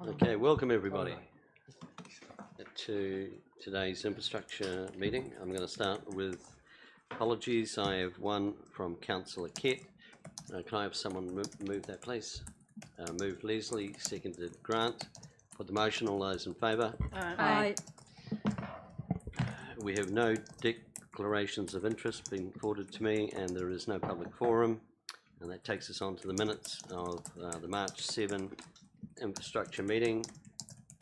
Okay, welcome everybody to today's infrastructure meeting. I'm going to start with apologies. I have one from Councillor Kett. Can I have someone move that, please? Moved Leslie, seconded Grant. Put the motion. All those in favour? Aye. We have no declarations of interest being forwarded to me, and there is no public forum. And that takes us on to the minutes of the March 7 infrastructure meeting.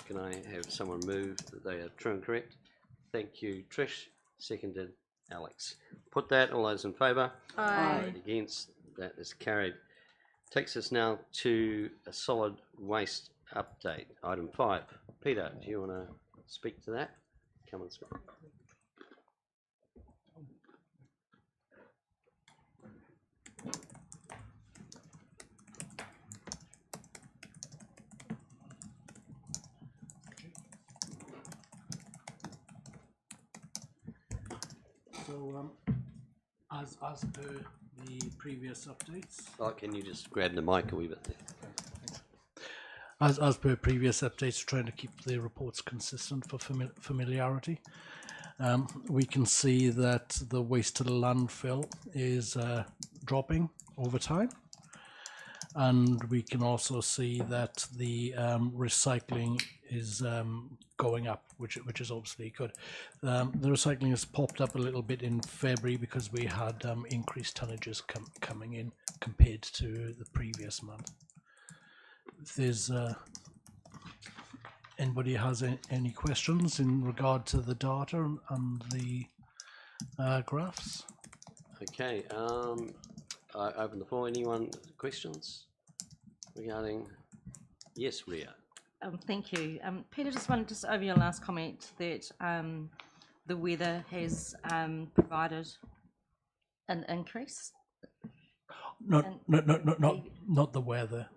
Can I have someone move that they are true and correct? Thank you, Trish. Seconded, Alex. Put that. All those in favour? Aye. Against? That is carried. Takes us now to a solid waste update. Item 5. Peter, do you want to speak to that? Come and speak. So, as per the previous updates, Oh, can you just grab the mic a wee bit there? as per previous updates, trying to keep the reports consistent for familiarity. We can see that the waste to the landfill is dropping over time, and we can also see that the recycling is going up, which is obviously good. The recycling has popped up a little bit in February because we had increased tonnages coming in compared to the previous month. If there's anybody has any questions in regard to the data and the graphs? Okay, I open the floor. Anyone questions regarding? Yes, Ria. Thank you. Peter, just over your last comment that the weather has provided an increase. Not the weather.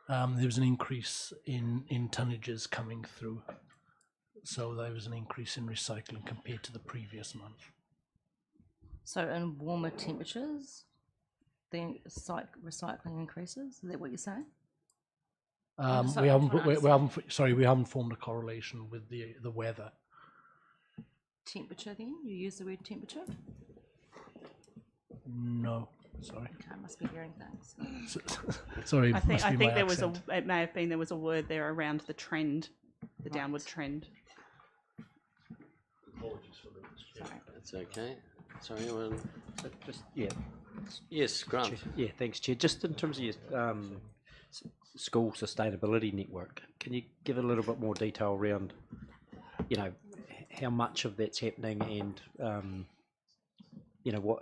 There was an increase in tonnages coming through, so there was an increase in recycling compared to the previous month. So in warmer temperatures, the recycling increases. Is that what you're saying? We haven't formed a correlation with the weather. Temperature, then you use the word temperature. No, sorry. Okay, I must be hearing things. Sorry, I think there accent. was a word there around the trend, the downward trend. Sorry. That's okay. Sorry, anyone? So just Yes, Grant. yeah, thanks, Chair. Just in terms of your school sustainability network, can you give a little bit more detail around, how much of that's happening and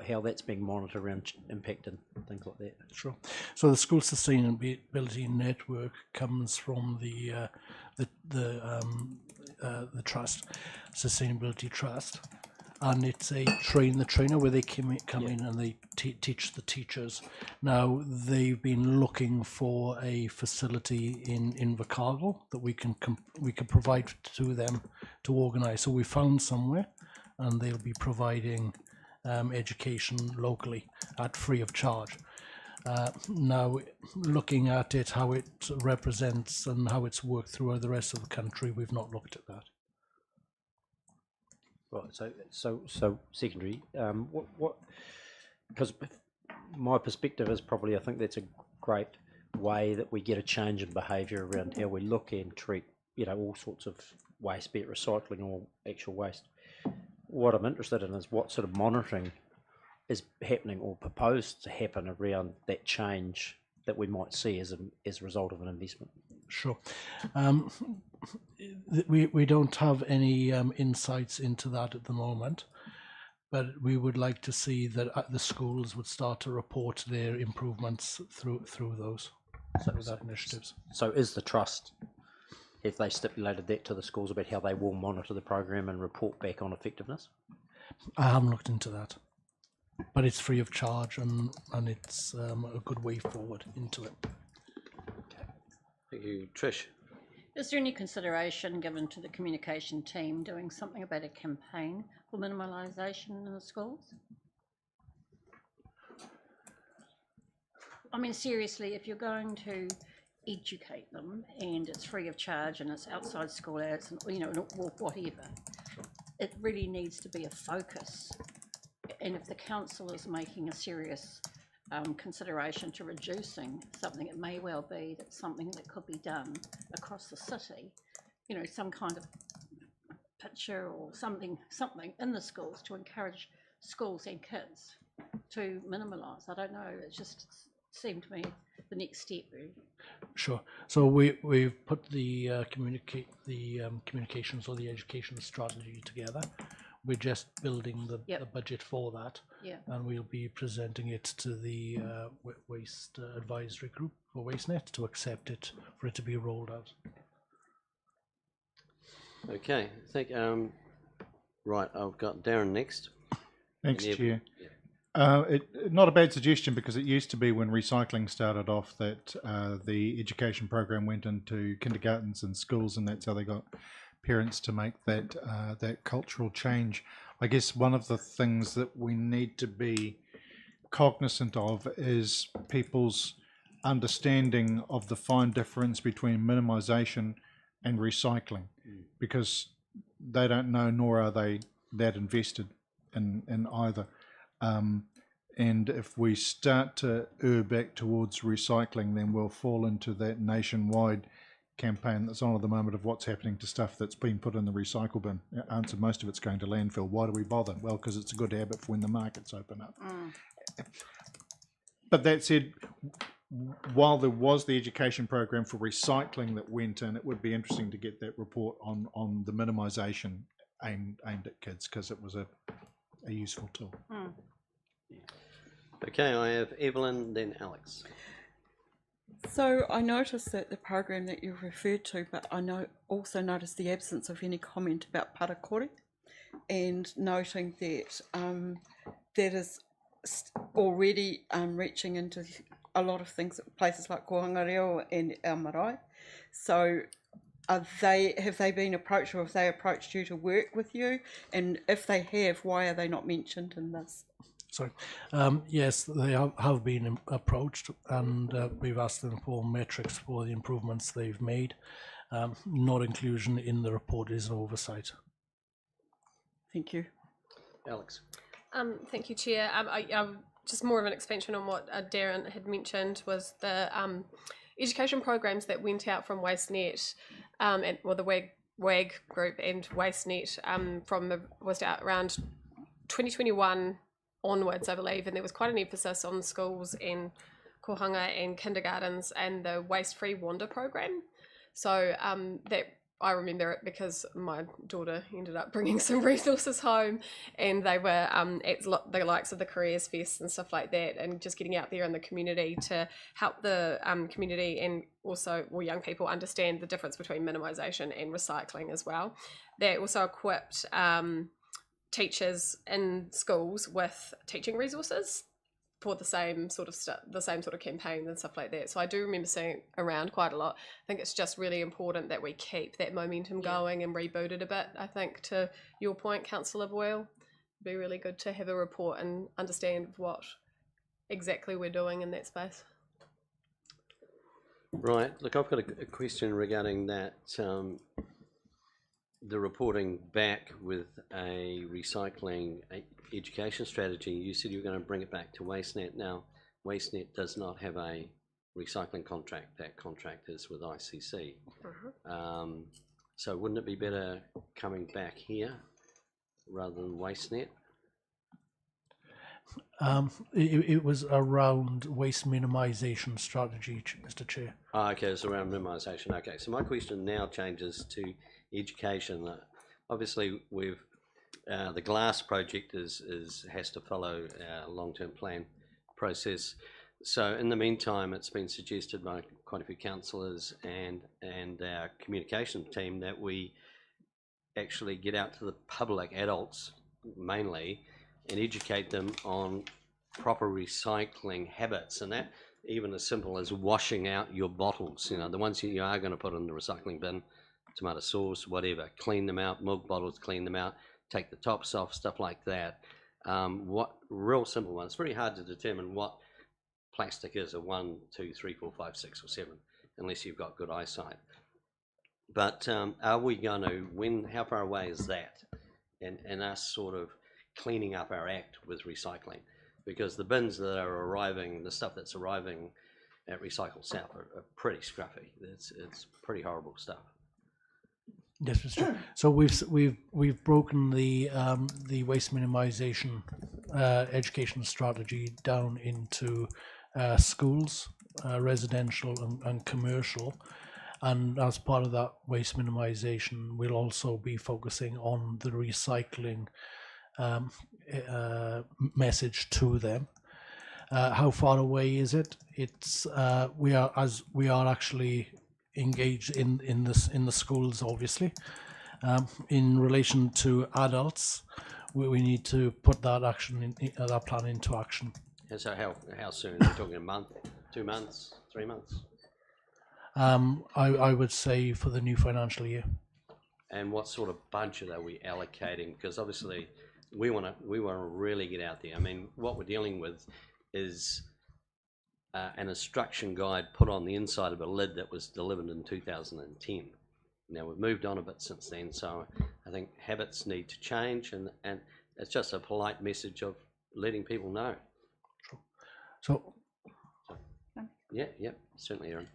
how that's being monitored around impact and things like that? Sure. So the school sustainability network comes from the trust, sustainability trust, and it's a train the trainer where they come in and they teach the teachers. Now they've been looking for a facility in Invercargill that we can provide to them to organise. So we found somewhere, and they'll be providing education locally at free of charge. Now, looking at it, how it represents and how it's worked through the rest of the country, we've not looked at that. Right. So secondary. What? Because my perspective is probably, I think that's a great way that we get a change in behaviour around how we look and treat, all sorts of waste, be it recycling or actual waste. What I'm interested in is what sort of monitoring is happening or proposed to happen around that change that we might see as a result of an investment. Sure. We don't have any insights into that at the moment, but we would like to see that the schools would start to report their improvements through those initiatives. So is the trust, have they stipulated that to the schools about how they will monitor the program and report back on effectiveness? I haven't looked into that, but it's free of charge and it's a good way forward into it. Thank you, Trish. Is there any consideration given to the communication team doing something about a campaign for minimalisation in the schools? I mean, seriously, if you're going to educate them, and it's free of charge and it's outside school hours and, you know, or whatever. It really needs to be a focus. And if the council is making a serious consideration to reducing something, it may well be that something that could be done across the city, you know, some kind of picture or something in the schools to encourage schools and kids to minimalise. I don't know, it just seemed to me the next step really. Sure. So we've put the communications or the education strategy together. We're just building the budget for that, and we'll be presenting it to the waste advisory group for WasteNet to accept it for it to be rolled out. Okay, I think, right, I've got Darren next. Thanks, Yeah, Chair. yeah. Not a bad suggestion, because it used to be when recycling started off that the education program went into kindergartens and schools, and that's how they got parents to make that that cultural change. I guess one of the things that we need to be cognizant of is people's understanding of the fine difference between minimisation and recycling, because they don't know, nor are they that invested in either. And if we start to err back towards recycling, then we'll fall into that nationwide campaign that's on at the moment of what's happening to stuff that's been put in the recycle bin. Answer, most of it's going to landfill. Why do we bother? Well, because it's a good habit for when the markets open up. But that said, while there was the education program for recycling that went in, it would be interesting to get that report on the minimisation aimed at kids, because it was a useful tool. Okay, I have Evelyn, then Alex. So I noticed that the program that you referred to, but I also noticed the absence of any comment about parakore, and noting that that is already reaching into a lot of things, places like Kohangareo and our marae. So have they been approached, or have they approached you to work with you? And if they have, why are they not mentioned in this? Sorry. Yes, they have been approached, and we've asked them for metrics for the improvements they've made. Not inclusion in the report is an oversight. Thank you. Alex. Thank you, Chair. Just more of an expansion on what Darren had mentioned was the education programs that went out from WasteNet, the WAG group and WasteNet was out around 2021 onwards, I believe, and there was quite an emphasis on schools and kohanga and kindergartens and the waste-free wander program. So that I remember it because my daughter ended up bringing some resources home, and they were at the likes of the Careers Fest and stuff like that, and just getting out there in the community to help the community and also young people understand the difference between minimisation and recycling as well. They also equipped teachers in schools with teaching resources for the same sort of campaigns and stuff like that. So I do remember seeing it around quite a lot. I think it's just really important that we keep that momentum going and reboot it a bit. I think, to your point, Councillor Boyle, it'd be really good to have a report and understand what exactly we're doing in that space. Right, look, I've got a question regarding that, the reporting back with a recycling education strategy. You said you were going to bring it back to WasteNet. Now, WasteNet does not have a recycling contract. That contract is with ICC. So wouldn't it be better coming back here rather than WasteNet? It was around waste minimisation strategy, Mr. Chair. Oh, okay, it's around minimisation. Okay, so my question now changes to education. Obviously, we've the glass project has to follow our long-term plan process. So in the meantime, it's been suggested by quite a few councillors and our communication team that we actually get out to the public, adults mainly, and educate them on proper recycling habits, and that even as simple as washing out your bottles, you know, the ones you are going to put in the recycling bin, tomato sauce, whatever, clean them out, milk bottles, clean them out, take the tops off, stuff like that. What real simple one. It's very hard to determine what plastic is, a 1, 2, 3, 4, 5, 6 or 7. unless you've got good eyesight. But are we going to, how far away is that? And us sort of cleaning up our act with recycling? Because the bins that are arriving, the stuff that's arriving at Recycle South are pretty scruffy. It's pretty horrible stuff. Yes, Mr. Chair. So we've broken the waste minimisation education strategy down into schools, residential and commercial, and as part of that waste minimisation, we'll also be focusing on the recycling message to them. How far away is it? It's we are actually engaged in the schools, obviously. In relation to adults, we need to put that that plan into action. And so how soon? Are we talking a month, 2 months, 3 months? I would say for the new financial year. And what sort of budget are we allocating? Because obviously we want to really get out there. I mean, what we're dealing with is an instruction guide put on the inside of a lid that was delivered in 2010. Now we've moved on a bit since then, so I think habits need to change, and it's just a polite message of letting people know. So Yeah, certainly, Erin.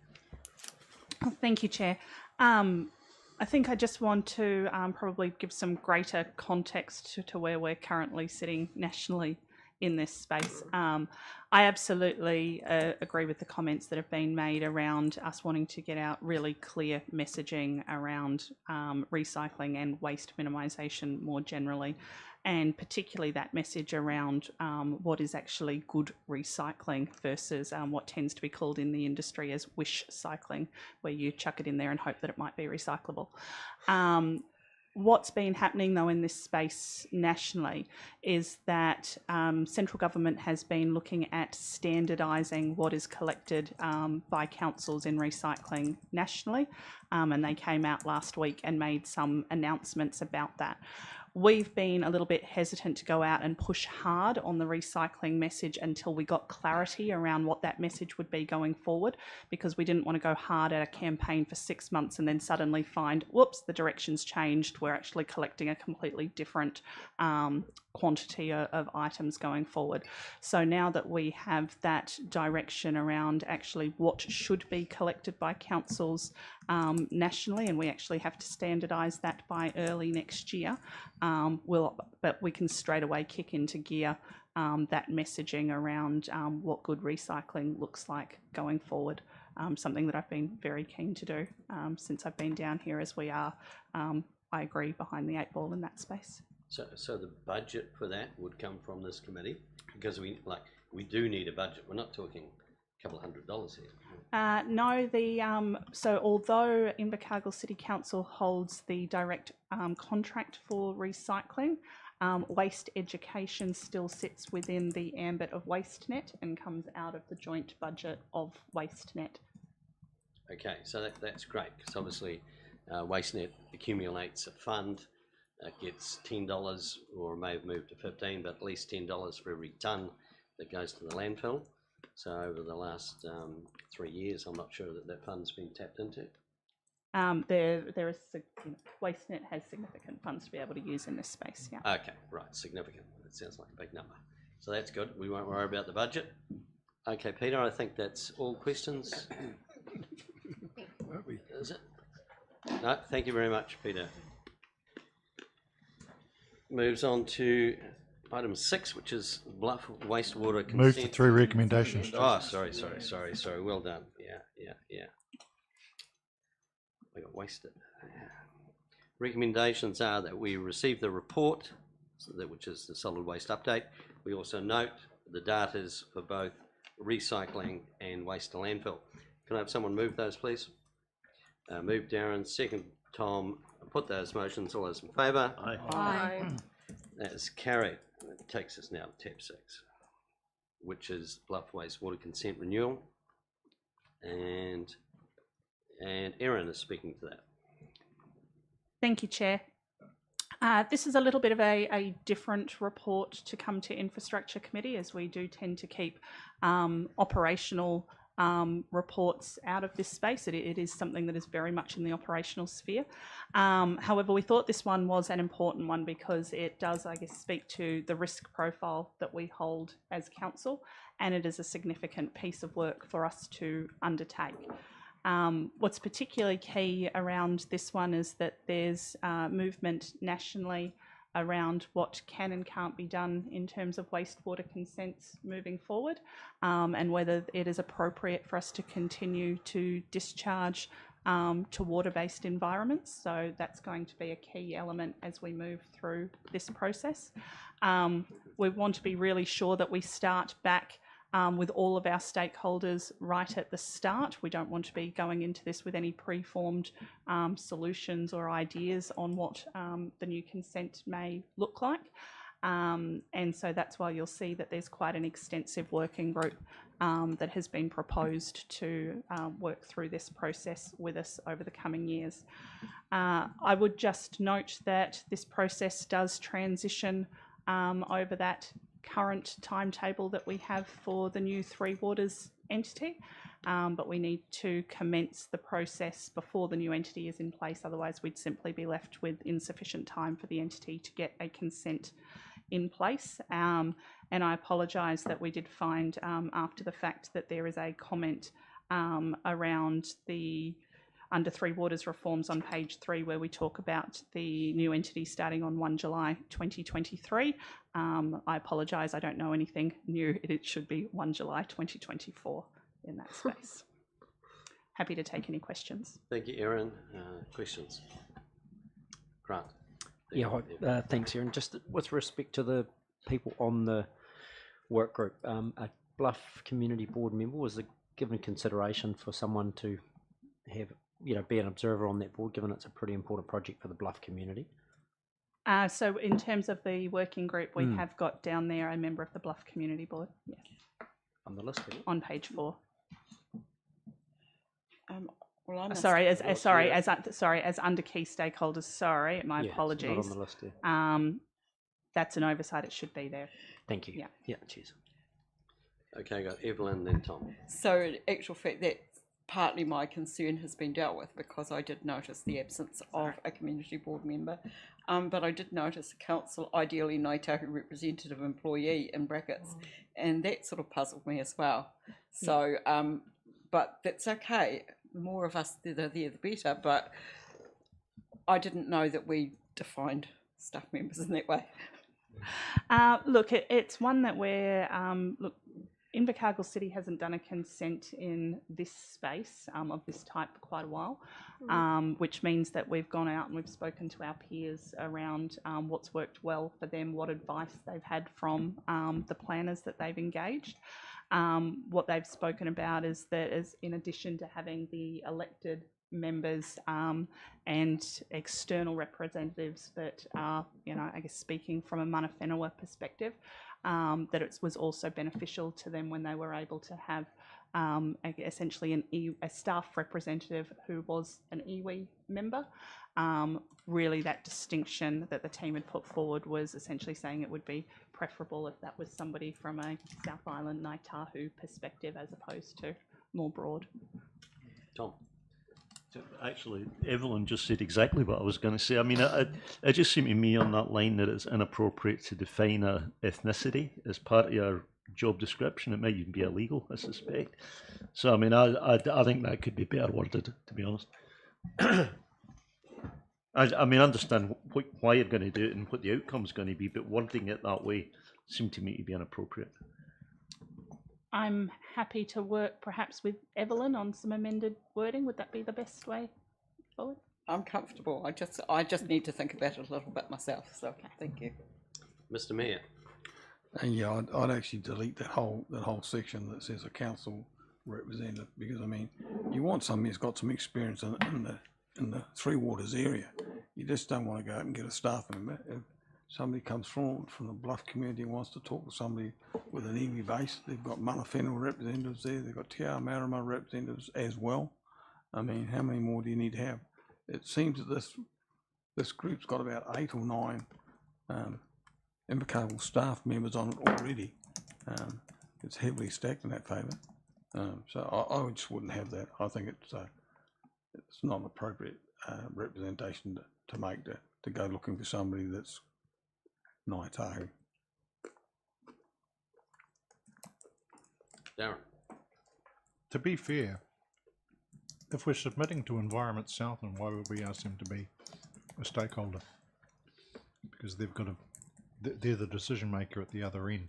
Thank you, Chair. I think I just want to probably give some greater context to where we're currently sitting nationally in this space. I absolutely agree with the comments that have been made around us wanting to get out really clear messaging around recycling and waste minimisation more generally, and particularly that message around what is actually good recycling versus what tends to be called in the industry as wish cycling, where you chuck it in there and hope that it might be recyclable. What's been happening though in this space nationally is that central government has been looking at standardising what is collected by councils in recycling nationally, and they came out last week and made some announcements about that. We've been a little bit hesitant to go out and push hard on the recycling message until we got clarity around what that message would be going forward, because we didn't want to go hard at a campaign for 6 months and then suddenly find, whoops, the direction's changed. We're actually collecting a completely different quantity of items going forward. So now that we have that direction around actually what should be collected by councils nationally, and we actually have to standardise that by early next year, but we can straight away kick into gear that messaging around what good recycling looks like going forward. Something that I've been very keen to do since I've been down here, as we are, I agree, behind the 8 ball in that space. So the budget for that would come from this committee, because we do need a budget. We're not talking a couple $100 here. No, so although Invercargill City Council holds the direct contract for recycling, waste education still sits within the ambit of WasteNet and comes out of the joint budget of WasteNet. Okay, so that's great, because obviously WasteNet accumulates a fund, gets $10, or may have moved to 15, but at least $10 for every tonne that goes to the landfill. So over the last 3 years, I'm not sure that fund's been tapped into. There is WasteNet has significant funds to be able to use in this space. Yeah. Okay, right, significant. That sounds like a big number. So that's good. We won't worry about the budget. Okay, Peter, I think that's all questions. Is it? No, thank you very much, Peter. Moves on to item 6, which is Bluff wastewater consent. Move to 3 recommendations. Oh, sorry. Well done. Yeah. I got wasted. Recommendations are that we receive the report, which is the solid waste update. We also note the data for both recycling and waste to landfill. Can I have someone move those, please? Move Darren, second Tom. Put those motions. All those in favour? Aye. That is carried. It takes us now to tab 6, which is Bluff wastewater consent renewal, and Erin is speaking to that. Thank you, Chair. This is a little bit of a different report to come to Infrastructure Committee, as we do tend to keep operational reports out of this space. It is something that is very much in the operational sphere. However, we thought this one was an important one because it does, I guess, speak to the risk profile that we hold as council, and it is a significant piece of work for us to undertake. What's particularly key around this one is that there's movement nationally around what can and can't be done in terms of wastewater consents moving forward, and whether it is appropriate for us to continue to discharge to water-based environments. So that's going to be a key element as we move through this process. We want to be really sure that we start back with all of our stakeholders right at the start. We don't want to be going into this with any preformed solutions or ideas on what the new consent may look like. And so that's why you'll see that there's quite an extensive working group that has been proposed to work through this process with us over the coming years. I would just note that this process does transition over that current timetable that we have for the new Three Waters entity, but we need to commence the process before the new entity is in place. Otherwise, we'd simply be left with insufficient time for the entity to get a consent in place. And I apologise that we did find after the fact that there is a comment around the under Three Waters reforms on page 3 where we talk about the new entity starting on 1 July 2023. I apologise, I don't know anything new. It should be 1 July 2024 in that space. Happy to take any questions. Thank you, Erin. Questions? Grant. Yeah, hi, thanks, Erin. Just with respect to the people on the work group, a Bluff Community Board member, was it given consideration for someone to have, be an observer on that board, given it's a pretty important project for the Bluff community? So in terms of the working group, we have got down there a member of the Bluff Community Board. Yes. On the list, on page 4. Well, I sorry, as under key stakeholders. Sorry, my apologies. It's not on the list. Yeah. That's an oversight. It should be there. Thank you. Yeah. Yeah. Cheers. Okay, got Evelyn, then Tom. So, in actual fact, that partly my concern has been dealt with because I did notice the absence of a community board member, but I did notice a council, ideally Ngāi representative employee in brackets, and that sort of puzzled me as well. So, but that's okay. The more of us there, the better. But I didn't know that we defined staff members in that way. Look, it's one that we're Invercargill City hasn't done a consent in this space of this type for quite a while, which means that we've gone out and we've spoken to our peers around what's worked well for them, what advice they've had from the planners that they've engaged. What they've spoken about is that in addition to having the elected members and external representatives that are, I guess speaking from a mana whenua perspective, that it was also beneficial to them when they were able to have essentially a staff representative who was an iwi member. Really that distinction that the team had put forward was essentially saying it would be preferable if that was somebody from a South Island Ngāi Tahu perspective as opposed to more broad. Tom. Actually, Evelyn just said exactly what I was going to say. I mean, it just seemed to me on that line that it's inappropriate to define a ethnicity as part of your job description. It might even be illegal, I suspect. So, I mean, I think that could be better worded, to be honest. I mean, I understand why you're going to do it and what the outcome's going to be, but wording it that way seemed to me to be inappropriate. I'm happy to work perhaps with Evelyn on some amended wording. Would that be the best way forward? I'm comfortable. I just need to think about it a little bit myself. So thank you, Mr. Mayor. Yeah, I'd actually delete that whole section that says a council representative, because I mean, you want somebody who's got some experience in the Three Waters area. You just don't want to go out and get a staff member. If somebody comes from the Bluff community and wants to talk to somebody with an iwi base, they've got mana whenua representatives there, they've got Te Ao Marama representatives as well. I mean, how many more do you need to have? It seems that this group's got about 8 or 9 Invercargill staff members on it already. It's heavily stacked in that favour. So I just wouldn't have that. I think it's not an appropriate representation to make to go looking for somebody that's Ngāi Tahu. Darren. To be fair, if we're submitting to Environment South, then why would we ask them to be a stakeholder? Because they've got they're the decision maker at the other end.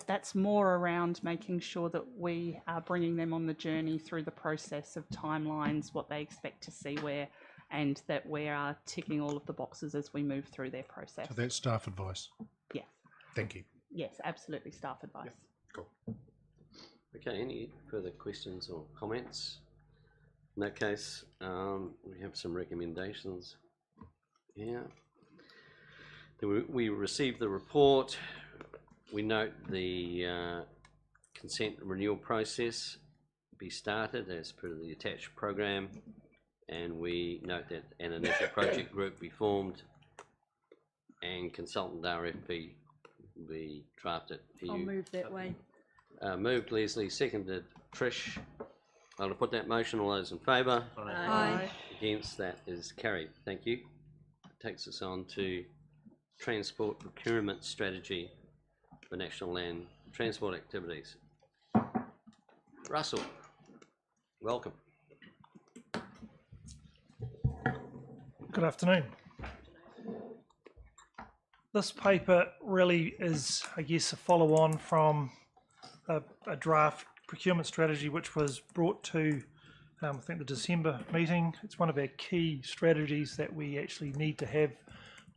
That's more around making sure that we are bringing them on the journey through the process of timelines, what they expect to see where, and that we are ticking all of the boxes as we move through their process. So that's staff advice. Yes. Thank you. Yes, absolutely, staff advice. Cool. Okay, any further questions or comments? In that case, we have some recommendations. Yeah. We received the report. We note the consent renewal process be started as per the attached program, and we note that an initial project group be formed and consultant RFP be drafted. I'll move that way. Moved Leslie, seconded Trish. I'll put that motion. All those in favour? Aye. Against, that is carried. Thank you. Takes us on to transport procurement strategy for national land transport activities. Russell, welcome. Good afternoon. This paper really is, I guess, a follow-on from a draft procurement strategy which was brought to, I think, the December meeting. It's one of our key strategies that we actually need to have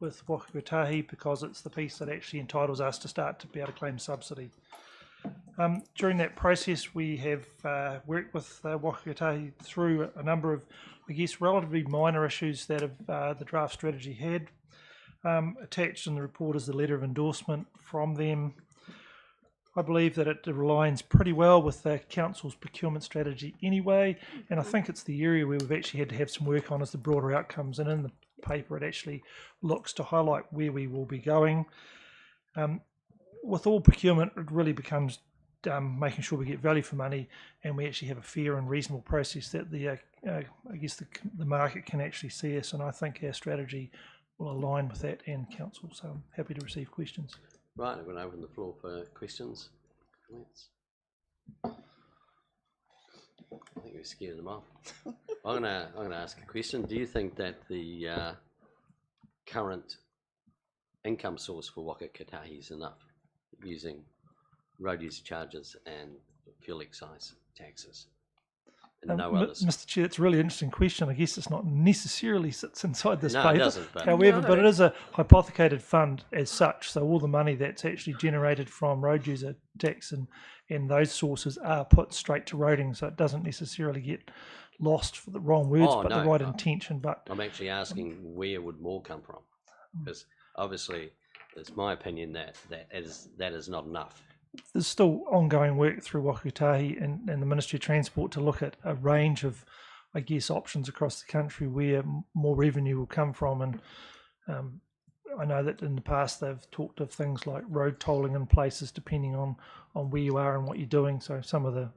with Waka Kotahi because it's the piece that actually entitles us to start to be able to claim subsidy. During that process, we have worked with Waka Kotahi through a number of, I guess, relatively minor issues that have, the draft strategy had. Attached in the report is the letter of endorsement from them. I believe that it aligns pretty well with the council's procurement strategy anyway, and I think it's the area where we've actually had to have some work on is the broader outcomes, and in the paper it actually looks to highlight where we will be going. With all procurement, it really becomes making sure we get value for money and we actually have a fair and reasonable process that the I guess the market can actually see us, and I think our strategy will align with that and council, so I'm happy to receive questions. Right, I'm going to open the floor for questions. Comments? I think we've scared them off. I'm going to ask a question. Do you think that the current income source for Waka Kotahi is enough, using road user charges and fuel excise taxes? No others. Mr. Chair, it's a really interesting question. I guess it's not necessarily sits inside this paper. No, it doesn't. But However, but it is a hypothecated fund as such. So all the money that's actually generated from road user tax and those sources are put straight to roading. So it doesn't necessarily get lost for the wrong words, but the right intention. But I'm actually asking where would more come from? Because obviously, it's my opinion that is not enough. There's still ongoing work through Waka Kotahi and the Ministry of Transport to look at a range of, I guess, options across the country where more revenue will come from. And I know that in the past they've talked of things like road tolling in places depending on where you are and what you're doing. So some of the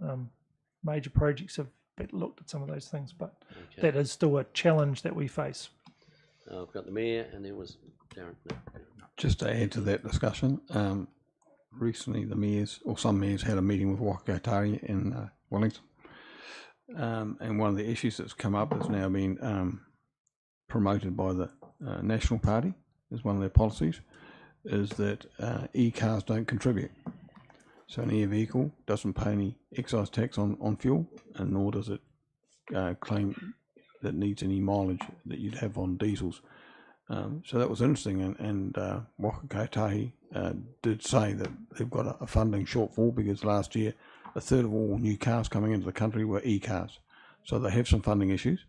major projects have looked at some of those things, but that is still a challenge that we face. I've got the Mayor and there was Darren. No. Just to add to that discussion, recently the mayors, or some mayors, had a meeting with Waka Kotahi in Wellington, and one of the issues that's come up has now been promoted by the National Party as one of their policies, is that e-cars don't contribute. So an e-vehicle doesn't pay any excise tax on fuel, and nor does it claim that needs any mileage that you'd have on diesels. So that was interesting, and Waka Kotahi did say that they've got a funding shortfall because last year a third of all new cars coming into the country were e-cars. So they have some funding issues.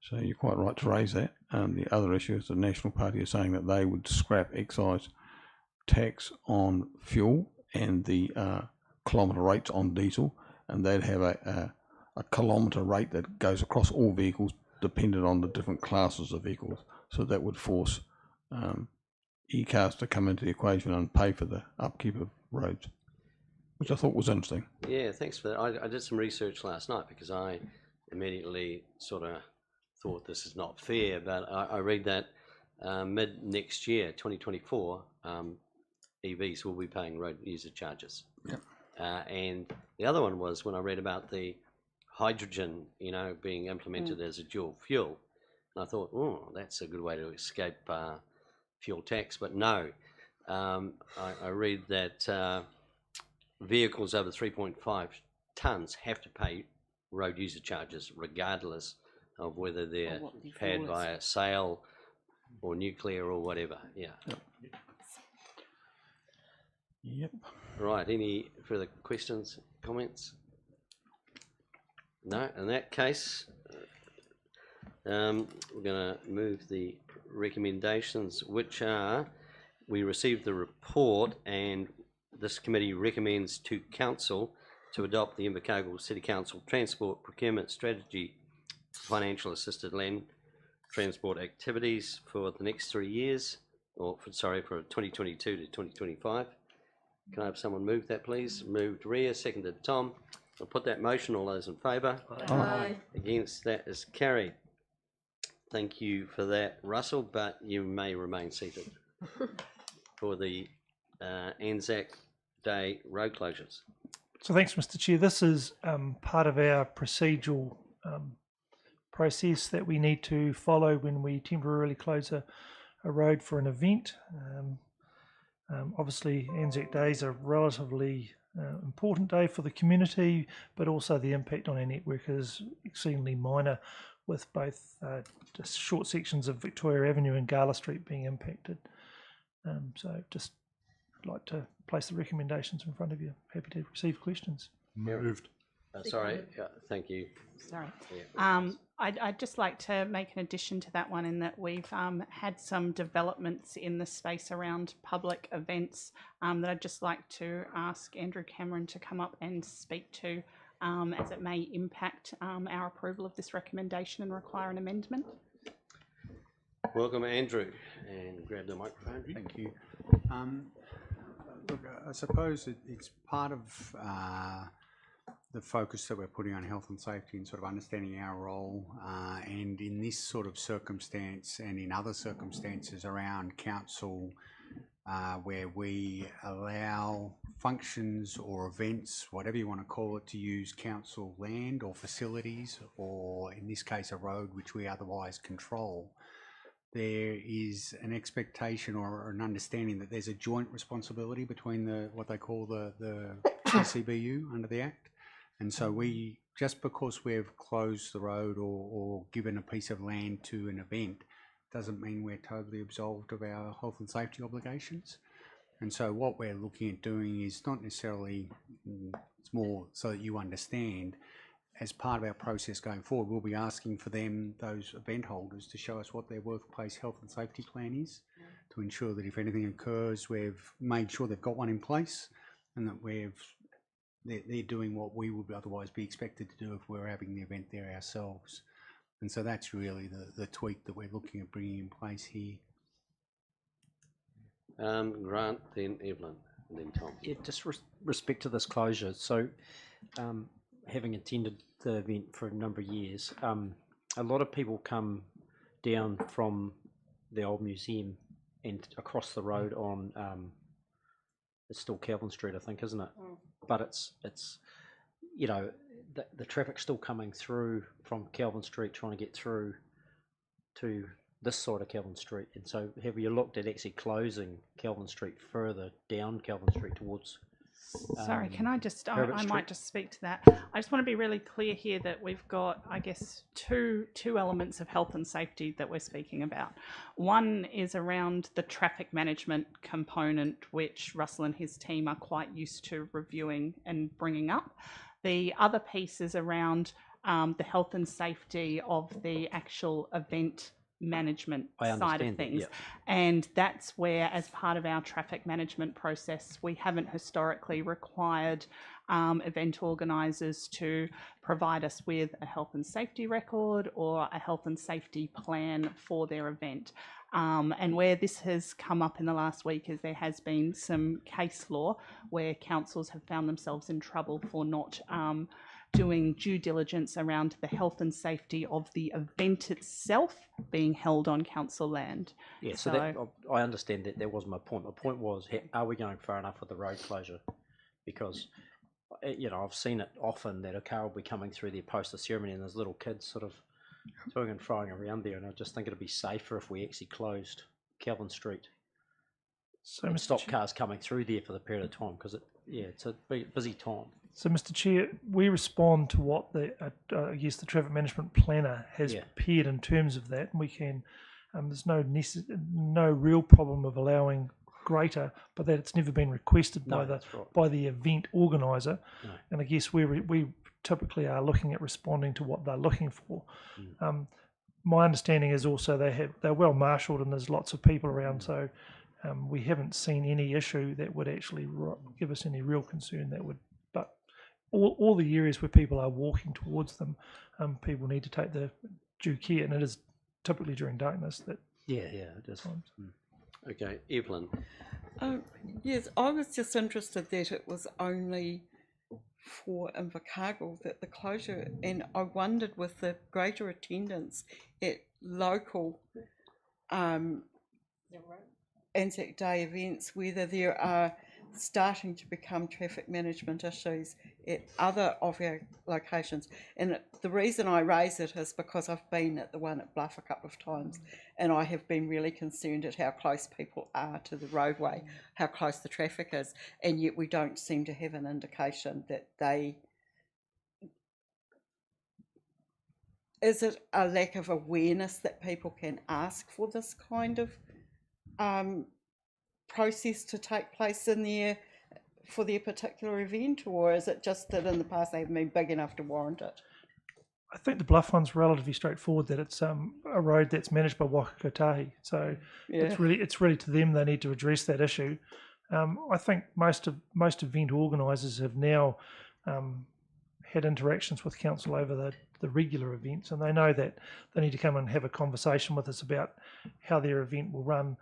So you're quite right to raise that. The other issue is the National Party is saying that they would scrap excise tax on fuel and the kilometre rates on diesel, and they'd have a kilometre rate that goes across all vehicles dependent on the different classes of vehicles. So that would force e-cars to come into the equation and pay for the upkeep of roads. which I thought was interesting. Yeah, thanks for that. I did some research last night because I immediately sort of thought this is not fair, but I read that mid next year, 2024, EVs will be paying road user charges. Yep. And the other one was when I read about the hydrogen, being implemented as a dual fuel. And I thought, oh, that's a good way to escape fuel tax. But no, I read that vehicles over 3.5 tonnes have to pay road user charges regardless of whether they're paid via sale or nuclear or whatever. Yeah. Yep. Right. Any further questions, comments? No. In that case, we're going to move the recommendations, which are we received the report, and this committee recommends to council to adopt the Invercargill City Council Transport Procurement Strategy financial assisted land transport activities for the next 3 years, or for 2022 to 2025. Can I have someone move that, please? Moved Rhea, seconded Tom. I'll put that motion. All those in favour? Aye. Against? That is carried. Thank you for that, Russell, but you may remain seated for the Anzac Day road closures. So thanks, Mr. Chair. This is part of our procedural process that we need to follow when we temporarily close a road for an event. Obviously, Anzac Day is a relatively important day for the community, but also the impact on our network is exceedingly minor, with both just short sections of Victoria Avenue and Gala Street being impacted. So just like to place the recommendations in front of you. Happy to receive questions. Moved. Sorry, thank you. Sorry. Yeah, I'd just like to make an addition to that one in that we've had some developments in the space around public events that I'd just like to ask Andrew Cameron to come up and speak to as it may impact our approval of this recommendation and require an amendment. Welcome, Andrew, and grab the microphone. Thank you. Look, I suppose it's part of the focus that we're putting on health and safety and sort of understanding our role, and in this sort of circumstance and in other circumstances around council where we allow functions or events, whatever you want to call it, to use council land or facilities, or in this case a road which we otherwise control. There is an expectation or an understanding that there's a joint responsibility between what they call the CCBU under the Act. And so we, just because we've closed the road or given a piece of land to an event, doesn't mean we're totally absolved of our health and safety obligations. And so what we're looking at doing is not necessarily, it's more so that you understand, as part of our process going forward, we'll be asking for them, those event holders, to show us what their workplace health and safety plan is, to ensure that if anything occurs, we've made sure they've got one in place, and that they're doing what we would otherwise be expected to do if we're having the event there ourselves. And so that's really the tweak that we're looking at bringing in place here. Grant, then Evelyn, and then Tom. Yeah, just respect to this closure. So, having attended the event for a number of years, a lot of people come down from the old museum and across the road on it's still Kelvin Street, I think, isn't it? But it's the traffic's still coming through from Kelvin Street, trying to get through to this side of Kelvin Street. And so have you looked at actually closing Kelvin Street further down Kelvin Street towards Sorry, can I just, I Street? might just speak to that. I just want to be really clear here that we've got, I guess, two elements of health and safety that we're speaking about. One is around the traffic management component, which Russell and his team are quite used to reviewing and bringing up. The other piece is around the health and safety of the actual event management side of things. Yeah. And that's where, as part of our traffic management process, we haven't historically required event organisers to provide us with a health and safety record or a health and safety plan for their event. And where this has come up in the last week is there has been some case law where councils have found themselves in trouble for not doing due diligence around the health and safety of the event itself being held on council land. Yeah, so that, I understand that. That wasn't my point. My point was, are we going far enough with the road closure? Because, you know, I've seen it often that a car will be coming through there post the ceremony and there's little kids sort of toing and froing around there, and I just think it'd be safer if we actually closed Calvin Street. So And stop cars coming through there for the period of time, because it's a busy time. So, Mr. Chair, we respond to what the I guess the traffic management planner has prepared in terms of that, and we can. There's no real problem of allowing greater, but that it's never been requested by the event organizer, and I guess we typically are looking at responding to what they're looking for. My understanding is also they're well marshalled and there's lots of people around, so we haven't seen any issue that would actually give us any real concern. That would, but all the areas where people are walking towards them, people need to take the due care, and it is typically during darkness that. Yeah, it is. Okay, Evelyn. Yes, I was just interested that it was only for Invercargill that the closure, and I wondered with the greater attendance at local Anzac Day events whether there are starting to become traffic management issues at other of our locations. And the reason I raise it is because I've been at the one at Bluff a couple of times, and I have been really concerned at how close people are to the roadway, how close the traffic is, and yet we don't seem to have an indication that they... Is it a lack of awareness that people can ask for this kind of process to take place in there for their particular event, or is it just that in the past they haven't been big enough to warrant it? I think the Bluff one's relatively straightforward, that it's a road that's managed by Wakakotahi, so it's really to them. They need to address that issue. I think most event organisers have now had interactions with council over the regular events, and they know that they need to come and have a conversation with us about how their event will run.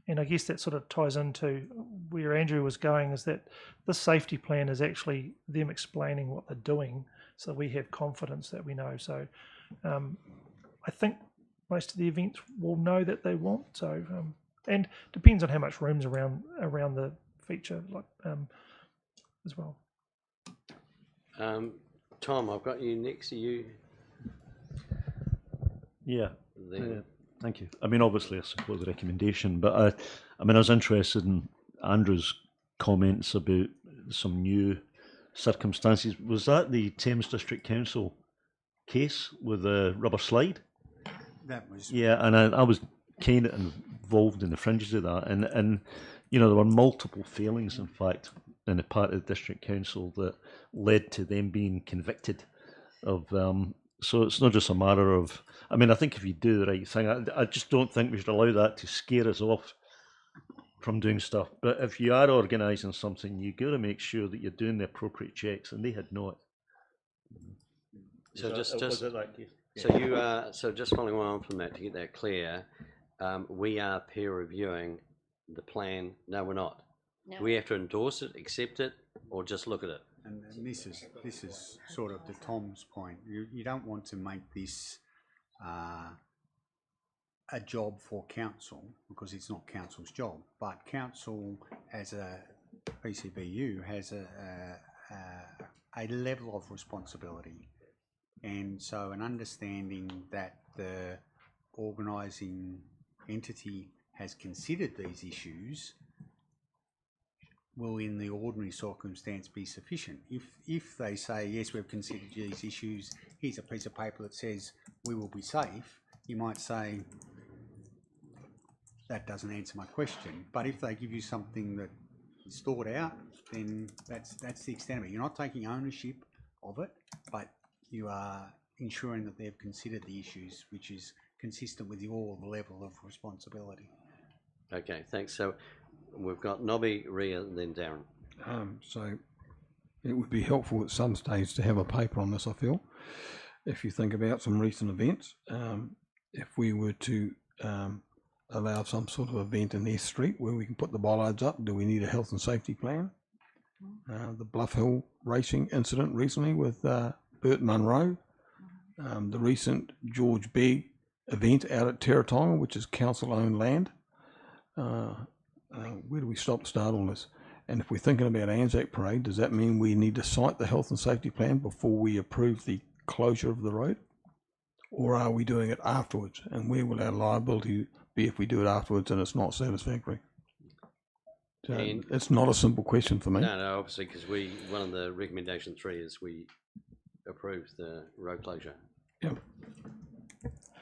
And I guess that sort of ties into where Andrew was going, is that the safety plan is actually them explaining what they're doing, so we have confidence that we know. So I think most of the events will know that they want. So and depends on how much room's around the feature, like as well. Tom, I've got you next to you. Yeah. Thank you. I mean, obviously, I support the recommendation, but I was interested in Andrew's comments about some new circumstances. Was that the Thames District Council case with the rubber slide? That was... Yeah, and I was kind of involved in the fringes of that, and you know, there were multiple failings, in fact, in the part of the District Council that led to them being convicted of... So it's not just a matter of, I mean, I think if you do the right thing, I just don't think we should allow that to scare us off from doing stuff. But if you are organising something, you got to make sure that you're doing the appropriate checks, and they had not. So just that case? so just following on from that, to get that clear, we are peer reviewing the plan. No, we're not. No. We have to endorse it, accept it, or just look at it. And this is sort of to Tom's point. You don't want to make this a job for council, because it's not council's job. But council, as a PCBU, has a level of responsibility, and so an understanding that the organising entity has considered these issues will, in the ordinary circumstance, be sufficient. If they say, yes, we've considered these issues, here's a piece of paper that says we will be safe, you might say, that doesn't answer my question. But if they give you something that is thought out, then that's the extent of it. You're not taking ownership of it, but you are ensuring that they've considered the issues, which is consistent with your level of responsibility. Okay, thanks. So we've got Nobby, Ria, and then Darren. So it would be helpful at some stage to have a paper on this, I feel. If you think about some recent events, if we were to allow some sort of event in their street where we can put the bollards up? Do we need a health and safety plan? The Bluff Hill racing incident recently with Bert Munro, the recent George Begg event out at Terratonga, which is council-owned land. Where do we start all this? And if we're thinking about Anzac Parade, does that mean we need to cite the health and safety plan before we approve the closure of the road? Or are we doing it afterwards? And where will our liability be if we do it afterwards and it's not satisfactory? So And- it's not a simple question for me. No, obviously, because one of the recommendation 3 is we approve the road closure. Yeah.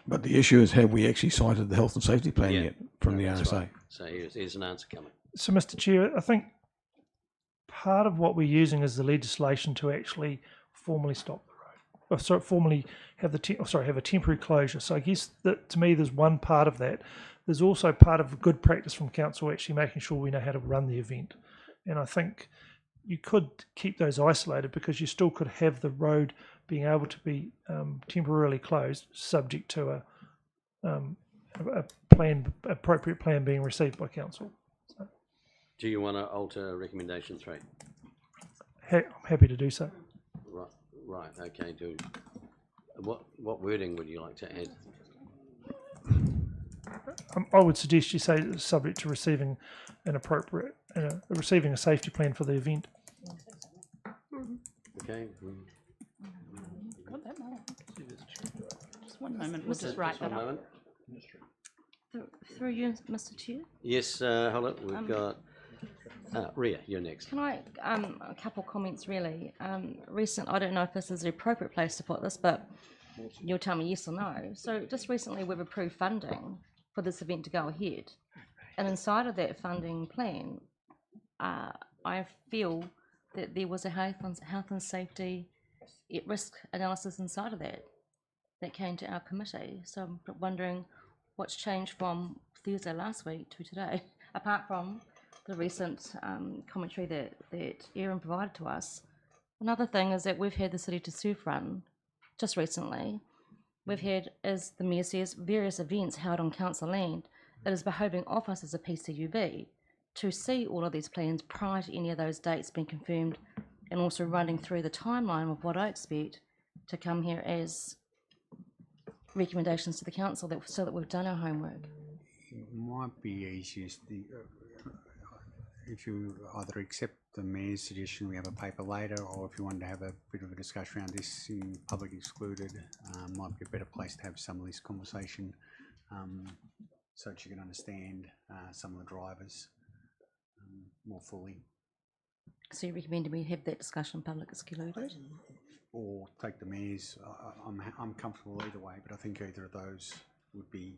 But the issue is, have we actually cited the health and safety plan Yeah. yet from the That's RSA? right. So here's an answer coming. So, Mr. Chair, I think part of what we're using is the legislation to actually formally stop the road. Or sorry, formally have have a temporary closure. So I guess that to me, there's one part of that. There's also part of good practice from council actually making sure we know how to run the event. And I think you could keep those isolated because you still could have the road being able to be temporarily closed, subject to a appropriate plan being received by council. So, Do you want to alter recommendation 3? I'm happy to do so. Right. Okay. What wording would you like to add? I would suggest you say it's subject to receiving receiving a safety plan for the event. Okay. Just one moment, we'll just write that One up. moment. Through you, Mr. Chair. Yes, hold it. We've got Ria. You're next. Can I, a couple comments really. I don't know if this is the appropriate place to put this, but you'll tell me yes or no. So just recently we've approved funding for this event to go ahead. And inside of that funding plan, I feel that there was a health and safety risk analysis inside of that came to our committee. So I'm wondering what's changed from Thursday last week to today, apart from the recent commentary that Erin provided to us. Another thing is that we've had the City to Surf run just recently. We've had, as the Mayor says, various events held on council land. It is behoving of us as a PCUB to see all of these plans prior to any of those dates being confirmed, and also running through the timeline of what I expect to come here as recommendations to the council so that we've done our homework. It might be easiest if you either accept the Mayor's suggestion, we have a paper later, or if you want to have a bit of a discussion around this in public excluded, might be a better place to have some of this conversation so that you can understand some of the drivers more fully. So you recommend we have that discussion public excluded? Or take the Mayor's, I'm comfortable either way, but I think either of those would be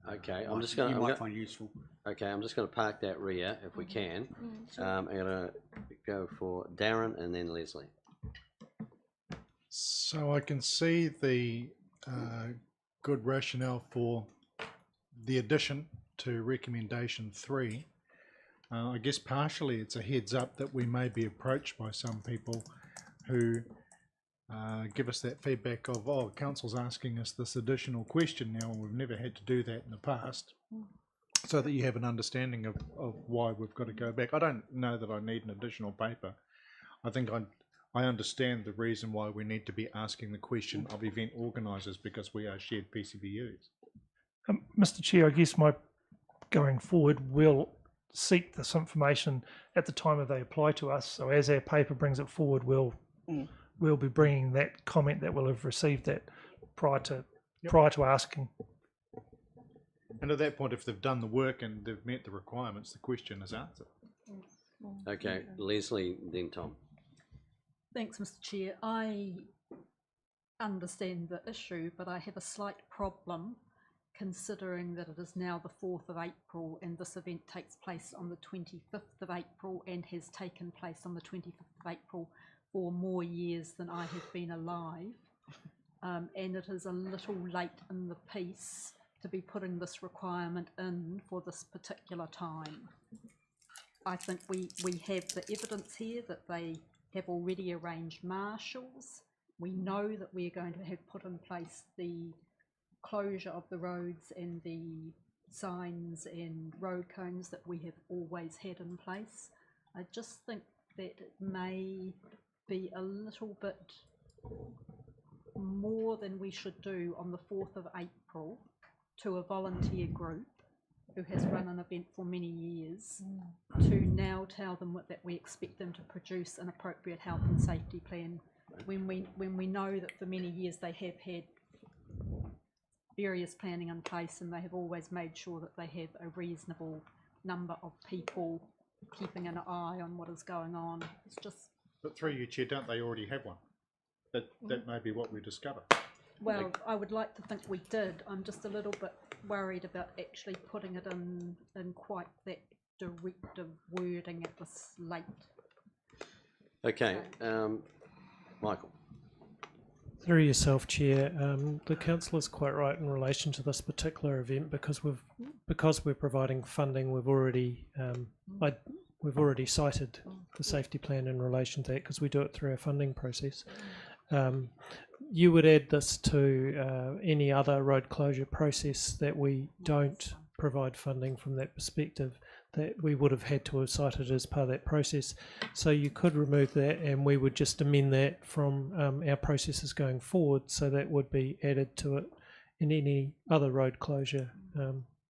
Okay, you might find useful. Okay, I'm just going to park that Ria if we can. I'm going to go for Darren and then Leslie. So I can see the good rationale for the addition to recommendation 3. I guess partially it's a heads up that we may be approached by some people who give us that feedback of, oh, council's asking us this additional question now, and we've never had to do that in the past, so that you have an understanding of why we've got to go back. I don't know that I need an additional paper. I think I understand the reason why we need to be asking the question of event organisers, because we are shared PCBUs. Mr. Chair, I guess my going forward will seek this information at the time that they apply to us. So as our paper brings it forward, we'll be bringing that comment that we'll have received that prior to asking. And at that point, if they've done the work and they've met the requirements, the question is answered. Okay, Leslie, then Tom. Thanks, Mr. Chair. I understand the issue, but I have a slight problem considering that it is now the 4th of April and this event takes place on the 25th of April and has taken place on the 25th of April for more years than I have been alive. And it is a little late in the piece to be putting this requirement in for this particular time. I think we have the evidence here that they have already arranged marshals. We know that we're going to have put in place the closure of the roads and the signs and road cones that we have always had in place. I just think that it may be a little bit more than we should do on the 4th of April to a volunteer group who has run an event for many years to now tell them that we expect them to produce an appropriate health and safety plan when we know that for many years they have had various planning in place and they have always made sure that they have a reasonable number of people keeping an eye on what is going on. It's just... But through you, Chair, don't they already have one? That may be what we discover. Well, I would like to think we did. I'm just a little bit worried about actually putting it in quite that directive wording at this late. Okay, Michael. Through yourself, Chair, the council is quite right in relation to this particular event because we're providing funding. We've already cited the safety plan in relation to that because we do it through our funding process. You would add this to any other road closure process that we don't provide funding from that perspective, that we would have had to have cited as part of that process. So you could remove that and we would just amend that from our processes going forward, so that would be added to it in any other road closure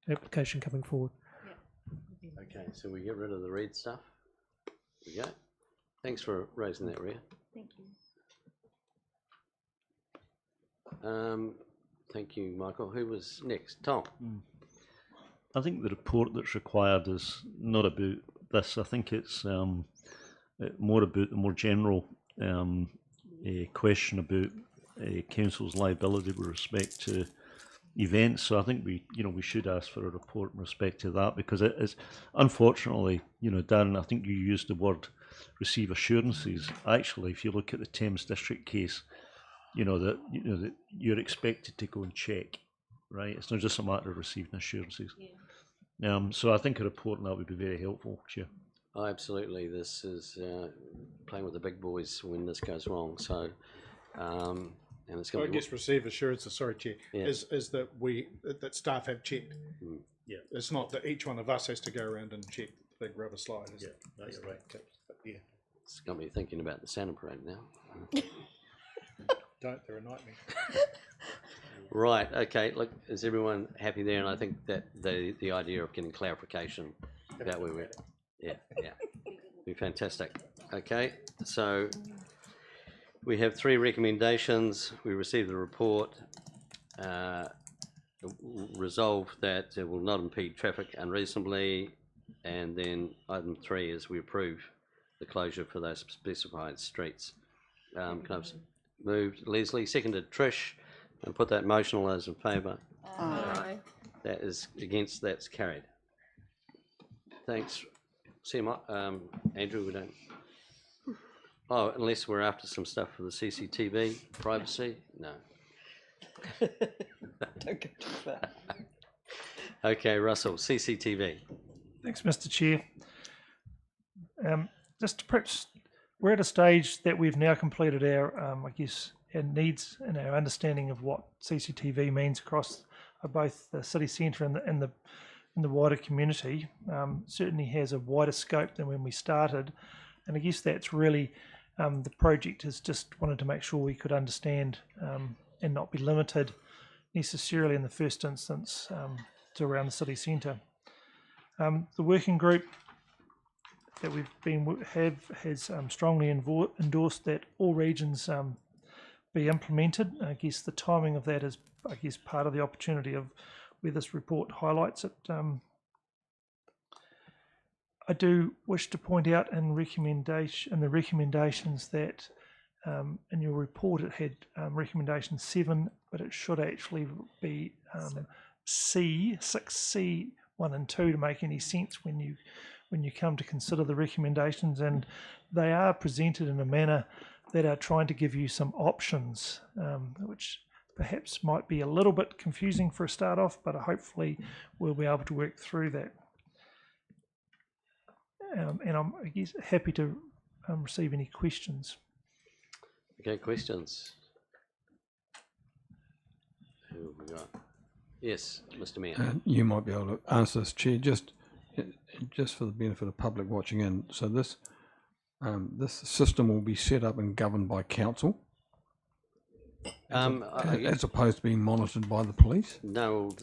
application coming forward. Okay, so we get rid of the red stuff. There we go. Thanks for raising that, Rhea. Thank you. Thank you, Michael. Who was next? Tom. I think the report that's required is not about this. I think it's more about the more general question about council's liability with respect to events. So I think we should ask for a report in respect to that, because it is, unfortunately, Darren, I think you used the word receive assurances. Actually, if you look at the Thames District case, that you're expected to go and check, right? It's not just a matter of receiving assurances. Yeah. So I think a report on that would be very helpful, Chair. Oh, absolutely. This is playing with the big boys when this goes wrong. So, and it's going to. I guess receive assurances. Sorry, Chair. Yeah. Is that that staff have checked. Yeah. It's not that each one of us has to go around and check the big rubber slide. Is it? No, you're right. Yeah. It's got me thinking about the Santa Parade now. They're a nightmare. Right, okay, look, is everyone happy there? And I think that the idea of getting clarification about where we're, yeah, be fantastic. Okay, so we have 3 recommendations. We received the report, resolve that it will not impede traffic unreasonably, and then item 3 is we approve the closure for those specified streets. Can I have moved Leslie, seconded Trish, and put that motion. All those in favour? Aye. That is against, that's carried. Thanks. See you, Andrew, we don't. Oh, unless we're after some stuff for the CCTV, privacy? No. Don't go too far. Okay, Russell, CCTV. Thanks, Mr. Chair. Just perhaps, we're at a stage that we've now completed our, our needs and our understanding of what CCTV means across both the city centre and the wider community. Certainly has a wider scope than when we started, and I guess that's really the project has just wanted to make sure we could understand and not be limited necessarily in the first instance to around the city centre. The working group that has strongly endorsed that all regions be implemented. I guess the timing of that is, part of the opportunity of where this report highlights it. I do wish to point out in the recommendations that in your report it had recommendation 7, but it should actually be 6C 1 and 2 to make any sense when you come to consider the recommendations, and they are presented in a manner that are trying to give you some options, which perhaps might be a little bit confusing for a start off, but hopefully we'll be able to work through that. And I'm happy to receive any questions. Okay, questions. Who have we got? Yes, Mr. Mayor. You might be able to answer this, Chair, just for the benefit of public watching in. So this system will be set up and governed by council, as opposed to being monitored by the police? No,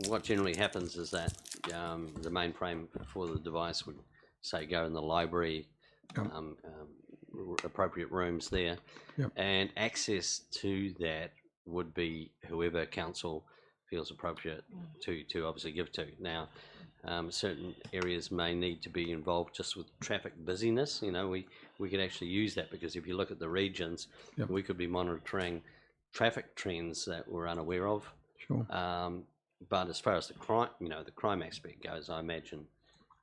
what generally happens is that the mainframe for the device would, say, go in the library, appropriate rooms there, and access to that would be whoever council feels appropriate to obviously give to. Now, certain areas may need to be involved just with traffic busyness. You know, we could actually use that, because if you look at the regions, we could be monitoring traffic trends that we're unaware of. Sure. But as far as the crime, the crime aspect goes, I imagine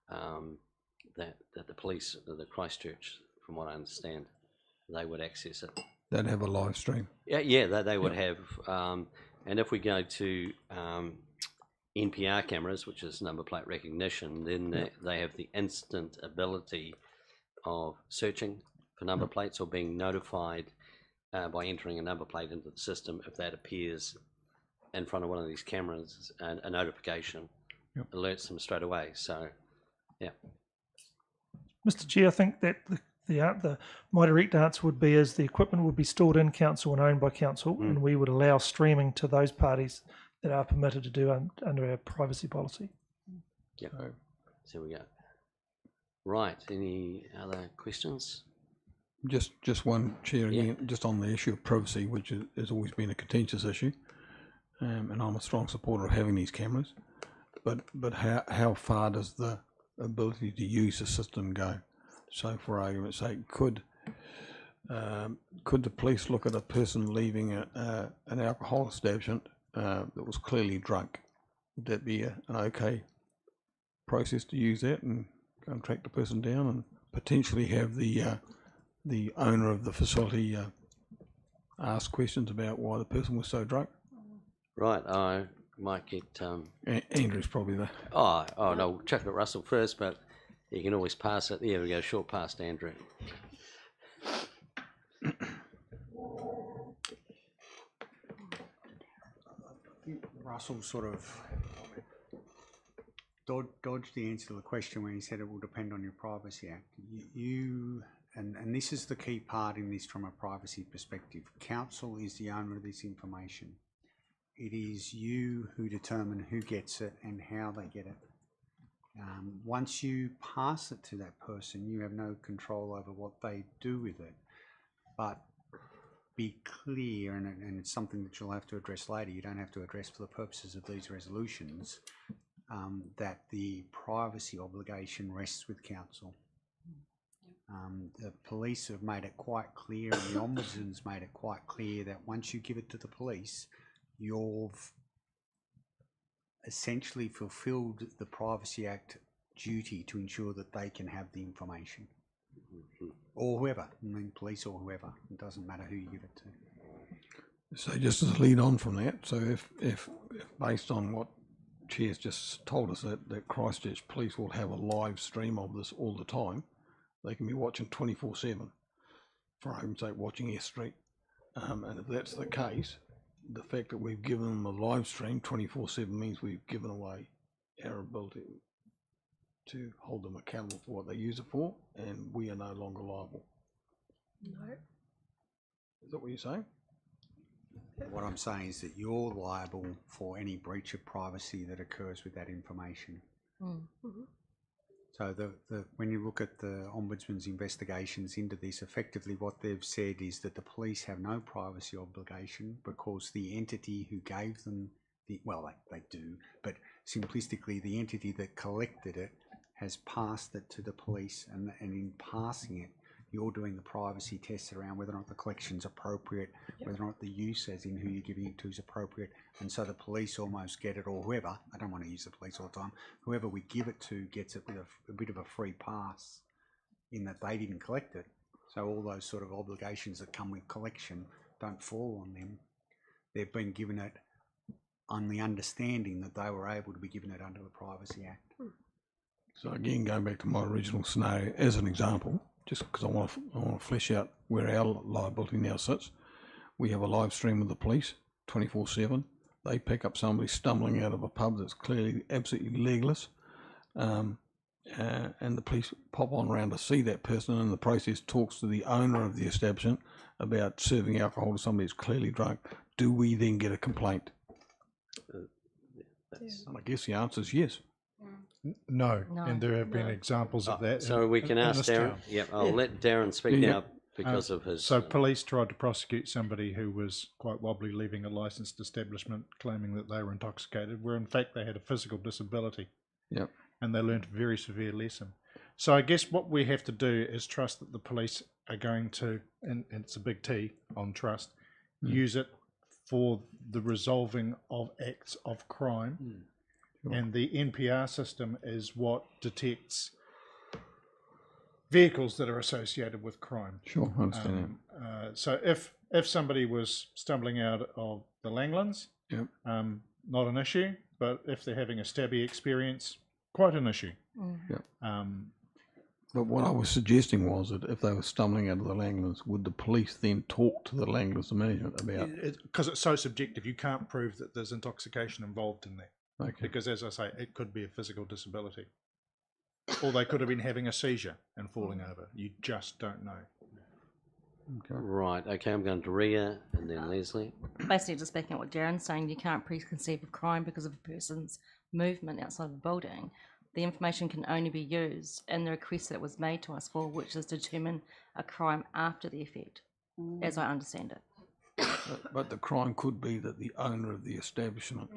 that the police, the Christchurch, from what I understand, they would access it. They'd have a live stream. Yeah, they would have. And if we go to NPR cameras, which is number plate recognition, then they have the instant ability of searching for number plates or being notified by entering a number plate into the system if that appears in front of one of these cameras. A notification alerts them straight away. So, yeah. Mr. Chair, I think that my direct answer would be is the equipment would be stored in council and owned by council, and we would allow streaming to those parties that are permitted to do under our privacy policy. Yep. So we go. Right. Any other questions? Just one, Chair, again, just on the issue of privacy, which has always been a contentious issue, and I'm a strong supporter of having these cameras. But how far does the ability to use the system go? So, for argument's sake, could the police look at a person leaving an alcohol establishment that was clearly drunk? Would that be an okay process to use that and go and track the person down and potentially have the owner of the facility ask questions about why the person was so drunk? Right. I might get Andrew's probably there. Oh no, chuck it at Russell first, but you can always pass it. There we go, short past Andrew. Russell sort of dodged the answer to the question when he said it will depend on your Privacy Act. And this is the key part in this from a privacy perspective. Council is the owner of this information. It is you who determine who gets it and how they get it. Once you pass it to that person, you have no control over what they do with it. But be clear, and it's something that you'll have to address later, you don't have to address for the purposes of these resolutions, that the privacy obligation rests with council. The police have made it quite clear, and the Ombudsman's made it quite clear that once you give it to the police, you've essentially fulfilled the Privacy Act duty to ensure that they can have the information. Or whoever, police or whoever, it doesn't matter who you give it to. So just as a lead on from that, so if based on what Chair's just told us, that Christchurch Police will have a live stream of this all the time, they can be watching 24/7, for argument's sake, watching S Street. And if that's the case, the fact that we've given them a live stream 24/7 means we've given away our ability to hold them accountable for what they use it for, and we are no longer liable. No. Is that what you're saying? What I'm saying is that you're liable for any breach of privacy that occurs with that information. Mm-hmm. So when you look at the Ombudsman's investigations into this, effectively what they've said is that the police have no privacy obligation because the entity who gave them they do, but simplistically the entity that collected it has passed it to the police, and in passing it, you're doing the privacy tests around whether or not the collection's appropriate, whether or not the use, as in who you're giving it to, is appropriate, and so the police almost get it, or whoever, I don't want to use the police all the time, whoever we give it to gets it with a bit of a free pass in that they didn't collect it. So all those sort of obligations that come with collection don't fall on them. They've been given it on the understanding that they were able to be given it under the Privacy Act. So again, going back to my original scenario as an example, just because I want to flesh out where our liability now sits, we have a live stream with the police 24/7. they pick up somebody stumbling out of a pub that's clearly absolutely legless, and the police pop on round to see that person, and in the process talks to the owner of the establishment about serving alcohol to somebody who's clearly drunk, do we then get a complaint? And I guess the answer is yes. No, No. and there have been examples of that. So we can ask this Darren. town. Yep, I'll let Darren speak Yeah. now because of his. So police tried to prosecute somebody who was quite wobbly leaving a licensed establishment, claiming that they were intoxicated, where in fact they had a physical disability. Yep. And they learnt a very severe lesson. So I guess what we have to do is trust that the police are going to, and it's a big T on trust, use it for the resolving of acts of crime. And the NPR system is what detects vehicles that are associated with crime. Sure, I understand So if somebody was stumbling out of the Langlands, Yep. Not an issue. But if they're having a stabby experience, quite an issue. Yep. But what I was suggesting was that if they were stumbling out of the Langlands, would the police then talk to the Langlands management about? Because it's so subjective, you can't prove that there's intoxication involved in that. Okay. Because as I say, it could be a physical disability. Or they could have been having a seizure and falling over. You just don't know. Okay. Right, okay, I'm going to Ria and then Leslie. Basically, just backing up what Darren's saying, you can't preconceive of crime because of a person's movement outside of a building. The information can only be used in the request that was made to us for, which is determine a crime after the effect, as I understand it. But the crime could be that the owner of the establishment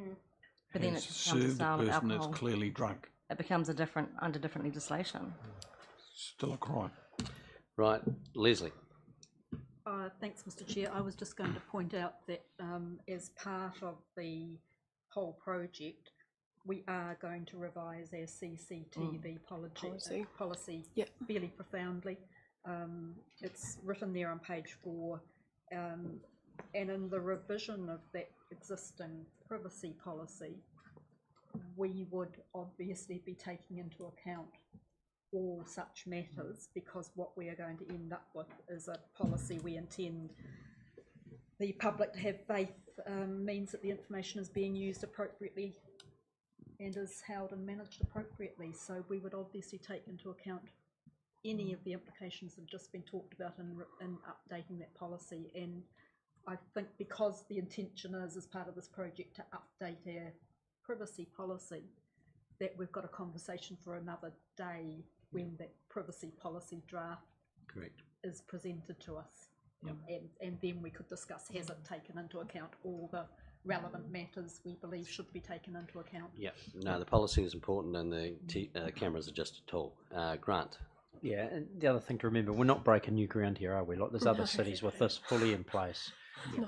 But then has it becomes a served a sale of person that's alcohol. clearly drunk. It becomes a under different legislation. Still a crime. Right, Leslie. Thanks, Mr. Chair. I was just going to point out that as part of the whole project, we are going to revise our CCTV policy Yep. fairly profoundly. It's written there on page 4, and in the revision of that existing privacy policy, we would obviously be taking into account all such matters, because what we are going to end up with is a policy we intend the public to have faith means that the information is being used appropriately and is held and managed appropriately. So we would obviously take into account any of the implications that have just been talked about in updating that policy. And I think because the intention is, as part of this project, to update our privacy policy, that we've got a conversation for another day when that privacy policy draft is presented to us. And then we could discuss, has it taken into account all the relevant matters we believe should be taken into account? Yeah, no, the policy is important and the cameras are just a tool. Grant. Yeah, and the other thing to remember, we're not breaking new ground here, are we? Like, there's other cities with this fully in place.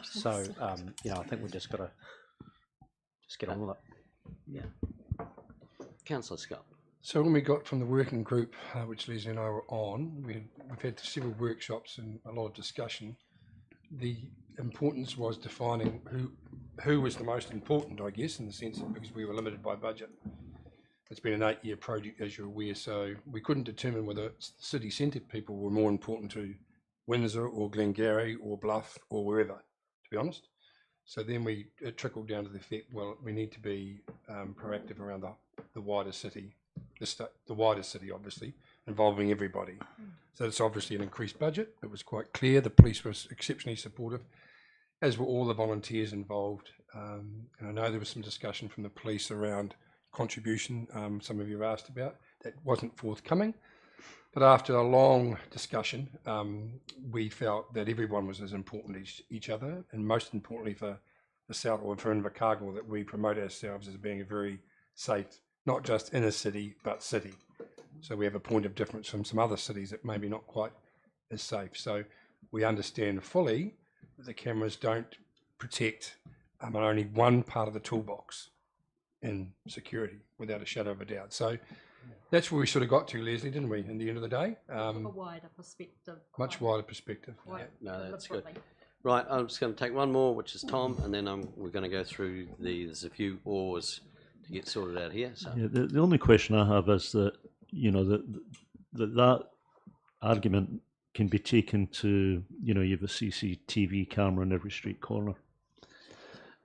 So, I think we just got to get on with it. Yeah. Councillor Scott. So when we got from the working group, which Leslie and I were on, we've had several workshops and a lot of discussion. The importance was defining who was the most important, I guess, in the sense that because we were limited by budget. It's been an 8-year project, as you're aware, so we couldn't determine whether city centre people were more important to Windsor or Glengarry or Bluff or wherever, to be honest. So then it trickled down to the fact, well, we need to be proactive around the wider city, the wider city, obviously, involving everybody. So it's obviously an increased budget. It was quite clear. The police was exceptionally supportive, as were all the volunteers involved. And I know there was some discussion from the police around contribution, some of you have asked about. That wasn't forthcoming. But after a long discussion, we felt that everyone was as important as each other, and most importantly for the South, or for Invercargill, that we promote ourselves as being a very safe, not just inner city, but city. So we have a point of difference from some other cities that maybe not quite as safe. So we understand fully that the cameras don't protect only one part of the toolbox in security, without a shadow of a doubt. So that's where we sort of got to, Leslie, didn't we, in the end of the day? A wider perspective. Much wider perspective. No, that's good. Right, I'm just going to take one more, which is Tom, and then we're going to go through there's a few ors to get sorted out here. So. Yeah, the only question I have is that, that argument can be taken to, you have a CCTV camera in every street corner.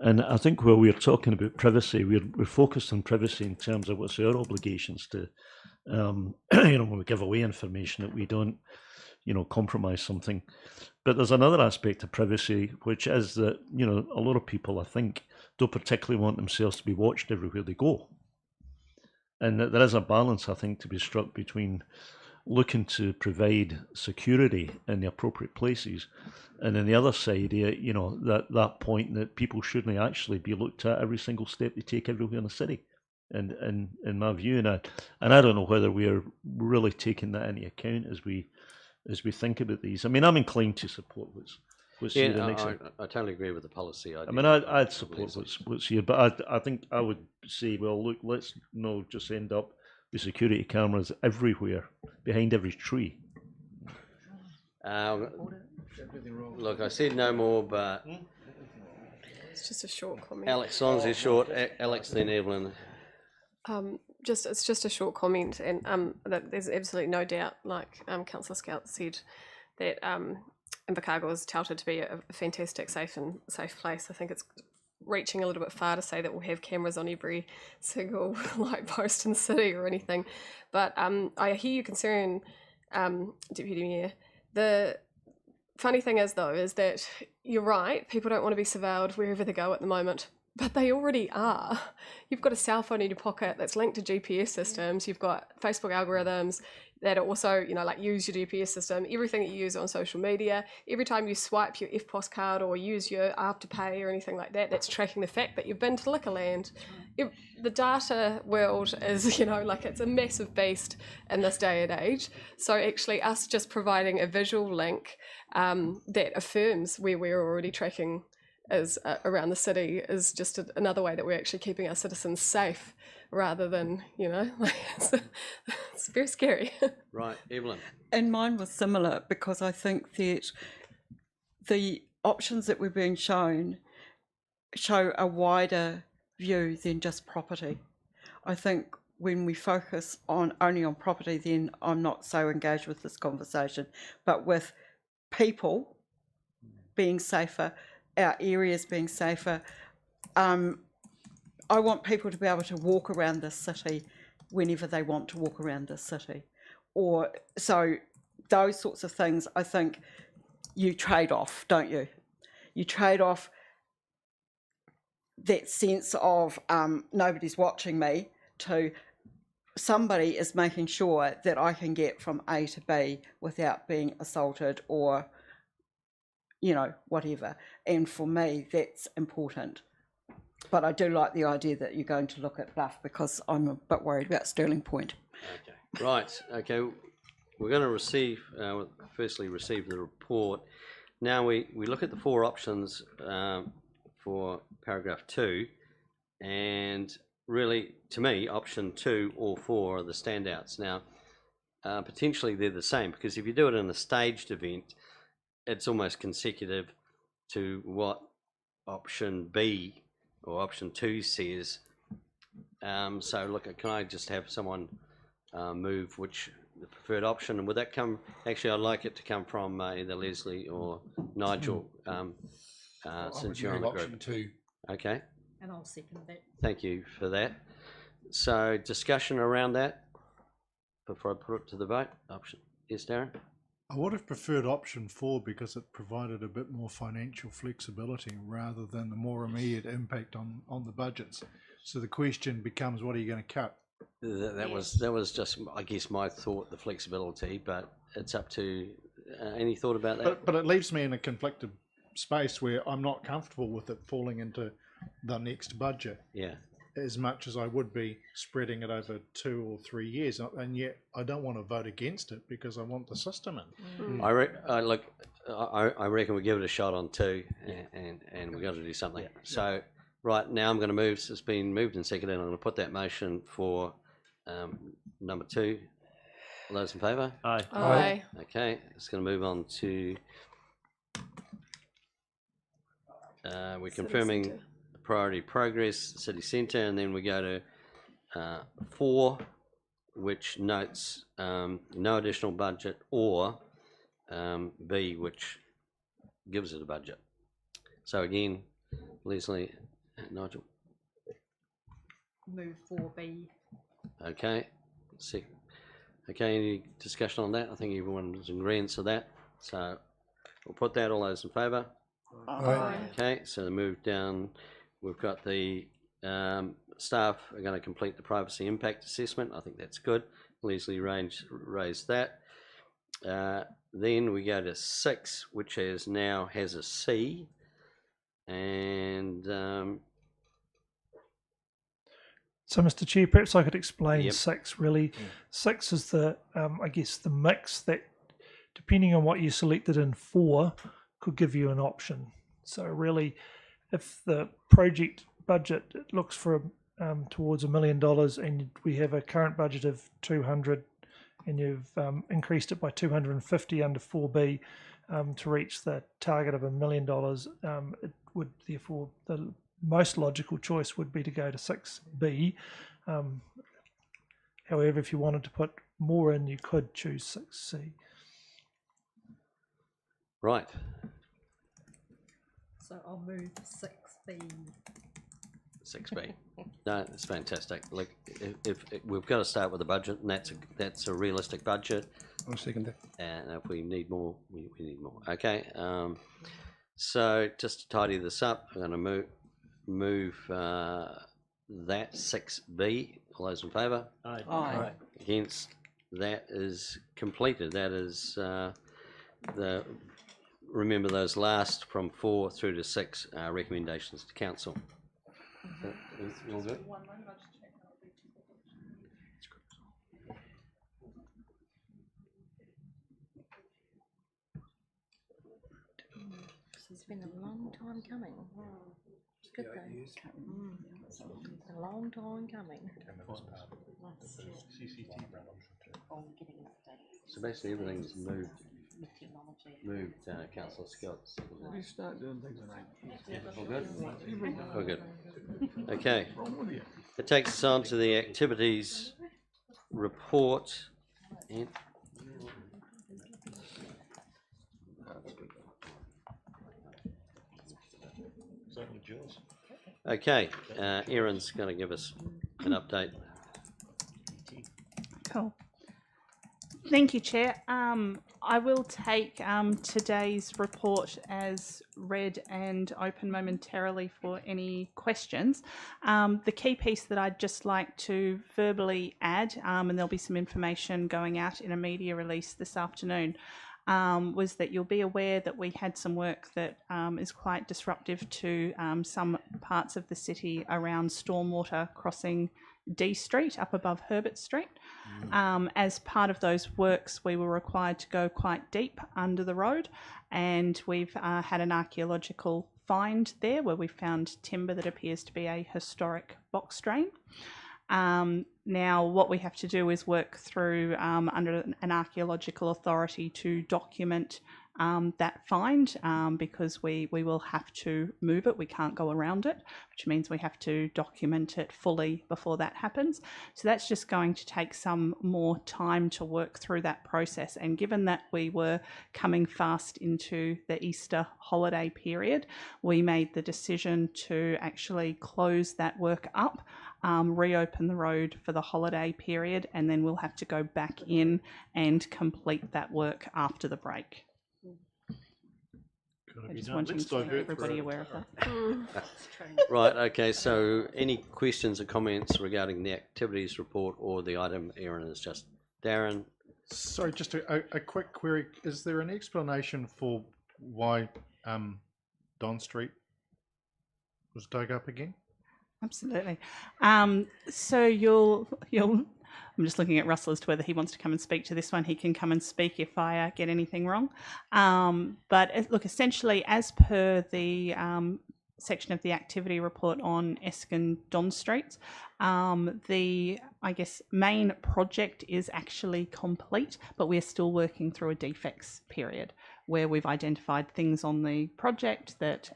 And I think while we're talking about privacy, we're focused on privacy in terms of what's our obligations to, when we give away information, that we don't, compromise something. But there's another aspect of privacy, which is that, a lot of people, I think, don't particularly want themselves to be watched everywhere they go. And that there is a balance, I think, to be struck between looking to provide security in the appropriate places, and then the other side, that point that people shouldn't actually be looked at every single step they take everywhere in the city. And in my view, and I don't know whether we're really taking that into account as we think about these. I mean, I'm inclined to support what's here. I totally agree with the policy idea. I mean, I'd support what's here, but I think I would say, well, look, let's not just end up with security cameras everywhere, behind every tree. Look, I said no more, but It's just a short comment. Alex, long as it's short. Alex, then Evelyn. It's just a short comment, and that there's absolutely no doubt, like Councillor Scout said, that Invercargill is touted to be a fantastic, safe place. I think it's reaching a little bit far to say that we'll have cameras on every single light post in the city or anything. But I hear your concern, Deputy Mayor. The funny thing is, though, is that you're right, people don't want to be surveilled wherever they go at the moment. But they already are. You've got a cell phone in your pocket that's linked to GPS systems. You've got Facebook algorithms that are also, use your GPS system. Everything that you use on social media. Every time you swipe your EFTPOS card or use your Afterpay or anything like that, that's tracking the fact that you've been to Liquorland. The data world is, it's a massive beast in this day and age. So actually us just providing a visual link that affirms where we're already tracking is around the city is just another way that we're actually keeping our citizens safe, rather than it's very scary. Right, Evelyn. And mine was similar, because I think that the options that we're being shown show a wider view than just property. I think when we focus only on property, then I'm not so engaged with this conversation, but with people being safer, our areas being safer. I want people to be able to walk around this city whenever they want to walk around this city. So those sorts of things, I think you trade off, don't you? You trade off that sense of nobody's watching me to somebody is making sure that I can get from A to B without being assaulted or whatever. And for me, that's important. But I do like the idea that you're going to look at Bluff, because I'm a bit worried about Stirling Point. Okay. Right. Okay. We're going to firstly receive the report. Now we look at the four options for paragraph 2, and really, to me, option 2 or 4 are the standouts. Now, potentially they're the same, because if you do it in a staged event, it's almost consecutive to what option B or option 2 says. So look, can I just have someone move which the preferred option, and would that come, actually I'd like it to come from either Leslie or Nigel, since you're on the group. Option 2. Okay. And I'll second that. Thank you for that. So discussion around that before I put it to the vote. Option. Yes, Darren? I would have preferred option 4, because it provided a bit more financial flexibility rather than the more immediate impact on the budgets. So the question becomes, what are you going to cut? That was just, I guess, my thought, the flexibility, but it's up to any thought about that? But it leaves me in a conflicted space where I'm not comfortable with it falling into the next budget. Yeah. As much as I would be spreading it over 2 or 3 years, and yet I don't want to vote against it because I want the system in. I reckon we give it a shot on 2, and we've got to do something. Yeah. So right now I'm going to move. So it's been moved and seconded. I'm going to put that motion for number 2. All those in favour? Aye. Aye. Okay, it's going to move on to we're confirming priority progress, city centre, and then we go to 4, which notes no additional budget, or B, which gives it a budget. So again, Leslie, Nigel. Move 4B. Okay. Okay, any discussion on that? I think everyone was in agreement to that. So we'll put that. All those in favour? Aye. Okay, so the move down, we've got the staff are going to complete the privacy impact assessment. I think that's good. Leslie raised that. Then we go to 6, which now has a C. And So, Mr. Chair, perhaps I could explain Yep. 6 really. 6 is the, I guess, the mix that, depending on what you selected in 4, could give you an option. So really, if the project budget looks for towards $1 million and we have a current budget of 200 and you've increased it by 250 under 4B to reach the target of $1 million, it would therefore, the most logical choice would be to go to 6B. However, if you wanted to put more in, you could choose 6C. right. So I'll move 6B. 6B. No, it's fantastic. Look, if we've got to start with a budget, and that's a realistic budget. I'll second that. And if we need more, we need more. Okay. So just to tidy this up, I'm going to move that 6B. All those in favour? Aye. Aye. Against? That is completed. That is remember those last from 4 through to 6 recommendations to council. All good? This has been a long time coming. It's good though. It's a long time coming. So basically everything's moved, Councillor Scott. You start doing things in 8 All good? All good. Okay. It takes us on to the activities report. And okay, Erin's going to give us an update. Cool. Thank you, Chair. I will take today's report as read and open momentarily for any questions. The key piece that I'd just like to verbally add, and there'll be some information going out in a media release this afternoon, was that you'll be aware that we had some work that is quite disruptive to some parts of the city around stormwater crossing D Street up above Herbert Street. As part of those works, we were required to go quite deep under the road, and we've had an archaeological find there where we found timber that appears to be a historic box drain. Now, what we have to do is work through under an archaeological authority to document that find, because we will have to move it. We can't go around it, which means we have to document it fully before that happens. So that's just going to take some more time to work through that process. And given that we were coming fast into the Easter holiday period, we made the decision to actually close that work up, reopen the road for the holiday period, and then we'll have to go back in and complete that work after the break. I just wanted to make everybody aware of that. Right, okay, so any questions or comments regarding the activities report or the item Erin has just... Darren? Sorry, just a quick query. Is there an explanation for why Don Street was dug up again? Absolutely. So you'll I'm just looking at Russell as to whether he wants to come and speak to this one. He can come and speak if I get anything wrong. But look, essentially, as per the section of the activity report on Eskin Don Street, the, I guess, main project is actually complete, but we're still working through a defects period where we've identified things on the project that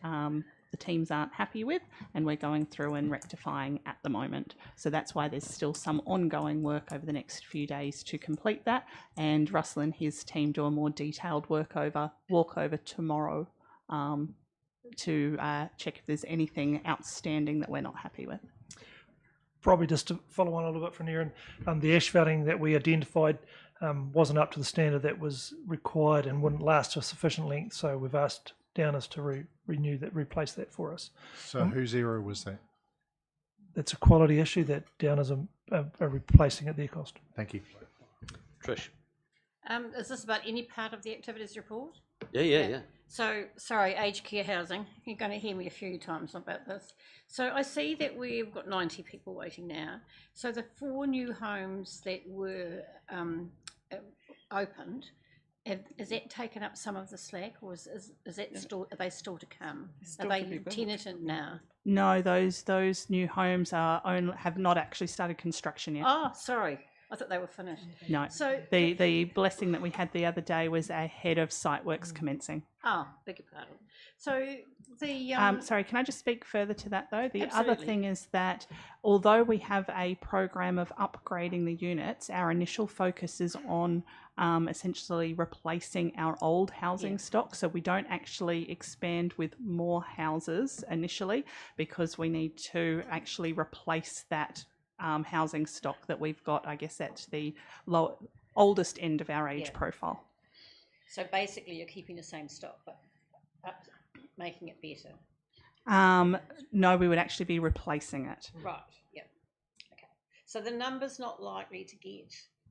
the teams aren't happy with, and we're going through and rectifying at the moment. So that's why there's still some ongoing work over the next few days to complete that, and Russell and his team do a more detailed walk over tomorrow check if there's anything outstanding that we're not happy with. Probably just to follow on a little bit from here, and the asphalting that we identified wasn't up to the standard that was required and wouldn't last a sufficient length, so we've asked Downers to replace that for us. So whose error was that? It's a quality issue that Downers are replacing at their cost. Thank you. Trish. Is this about any part of the activities report? Yeah. So, sorry, aged care housing. You're going to hear me a few times about this. So I see that we've got 90 people waiting now. So the 4 new homes that were opened, is that taken up some of the slack, or is that still, are they still to come? Are they tenanted now? No, those new homes have not actually started construction yet. Oh, sorry. I thought they were finished. No. So the blessing that we had the other day was ahead of site works commencing. Oh, beg your pardon. So the sorry, can I just speak further to that though? The other Absolutely. thing is that although we have a program of upgrading the units, our initial focus is on essentially replacing our old housing stock. So we don't actually expand with more houses initially because we need to actually replace that housing stock that we've got, I guess, at the oldest end of our age profile. So basically, you're keeping the same stock, but making it better. No, we would actually be replacing it. Right. Yep. Okay. So the number's not likely to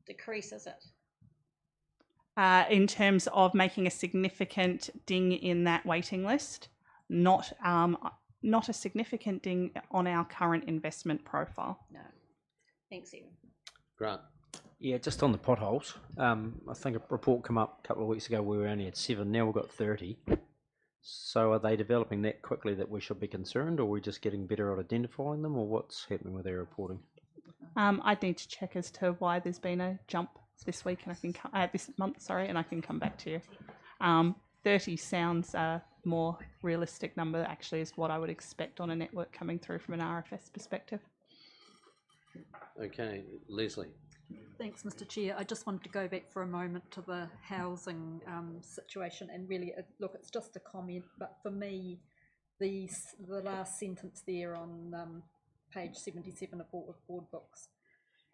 decrease, is it? In terms of making a significant ding in that waiting list, not a significant ding on our current investment profile. No. Thanks, Evan. Grant. Yeah, just on the potholes. I think a report came up a couple of weeks ago where we only had 7. Now we've got 30. So are they developing that quickly that we should be concerned, or are we just getting better at identifying them, or what's happening with their reporting? I'd need to check as to why there's been a jump this week, and I can this month, sorry, and I can come back to you. 30 sounds a more realistic number. Actually, is what I would expect on a network coming through from an RFS perspective. Okay, Leslie. Thanks, Mr. Chair. I just wanted to go back for a moment to the housing situation, and really, look, it's just a comment, but for me, the last sentence there on page 77 of board books,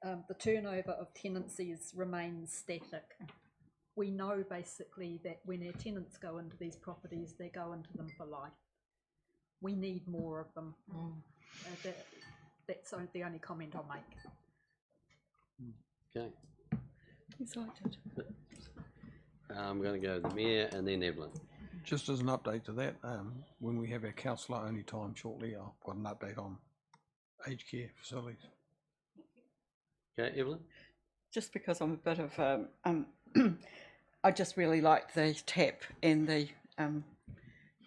the turnover of tenancies remains static. We know basically that when our tenants go into these properties, they go into them for life. We need more of them. That's the only comment I'll make. Okay. Excited. I'm going to go to the Mayor and then Evelyn. Just as an update to that, when we have our councillor only time shortly, I've got an update on aged care facilities. Okay, Evelyn? Just because I'm a bit of I just really like the tap and the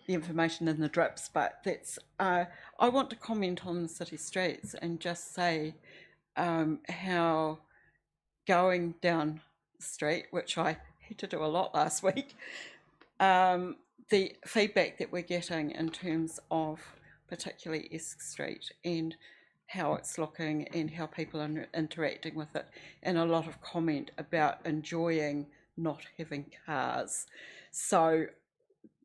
information in the drips, but that's I want to comment on the city streets and just say how going down the street, which I had to do a lot last week, the feedback that we're getting in terms of particularly Esk Street and how it's looking and how people are interacting with it, and a lot of comment about enjoying not having cars. So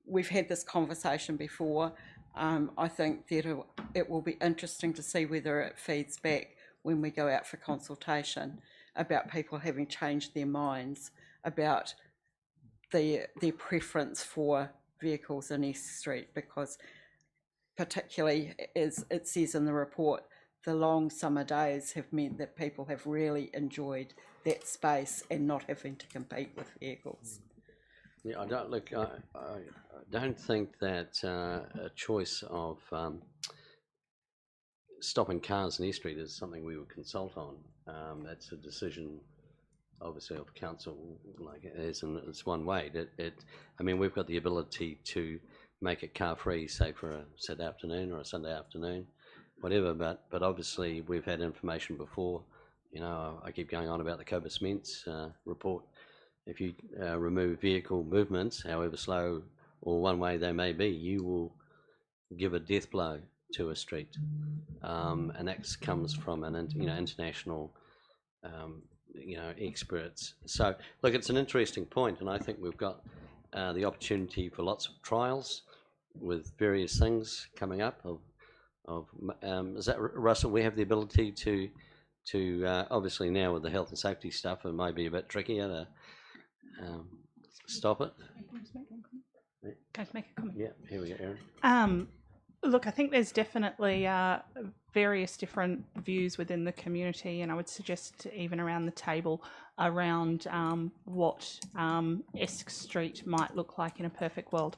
we've had this conversation before. I think that it will be interesting to see whether it feeds back when we go out for consultation about people having changed their minds about their preference for vehicles in Esk Street, because particularly, as it says in the report, the long summer days have meant that people have really enjoyed that space and not having to compete with vehicles. Yeah, I don't think that a choice of stopping cars in East Street is something we would consult on. That's a decision, obviously, of council. Like it's one way. I mean, we've got the ability to make it car free, say for a Saturday afternoon or a Sunday afternoon, whatever. But obviously, we've had information before. You know, I keep going on about the Cobus Ments report. If you remove vehicle movements, however slow or one way they may be, you will give a death blow to a street, and that comes from an international experts. So look, it's an interesting point, and I think we've got the opportunity for lots of trials. with various things coming up. Is that Russell? We have the ability to obviously now with the health and safety stuff, it might be a bit trickier to stop it. Can I make a comment? Yeah, here we go, Erin. Look, I think there's definitely various different views within the community, and I would suggest even around the table around what Esk Street might look like in a perfect world.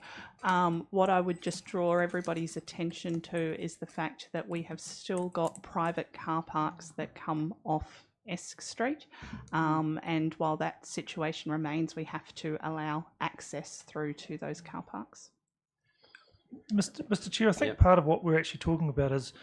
What I would just draw everybody's attention to is the fact that we have still got private car parks that come off Esk Street, and while that situation remains, we have to allow access through to those car parks. Mr. Chair, I think part of what we're actually talking about is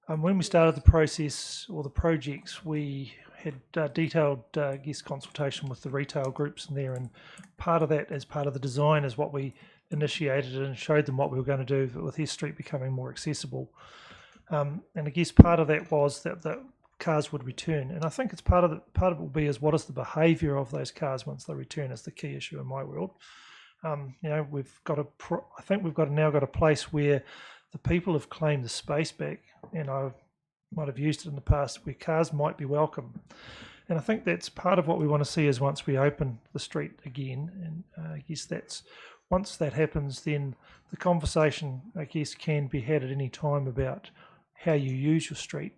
when we started the process or the projects, we had detailed guest consultation with the retail groups in there, and part of that, as part of the design, is what we initiated and showed them what we were going to do with East Street becoming more accessible. And I guess part of that was that the cars would return, and I think it's part of it will be is what is the behaviour of those cars once they return is the key issue in my world. We've got I think we've now got a place where the people have claimed the space back, and I might have used it in the past, where cars might be welcome. And I think that's part of what we want to see is once we open the street again, and I guess that's once that happens, then the conversation, I guess, can be had at any time about how you use your street.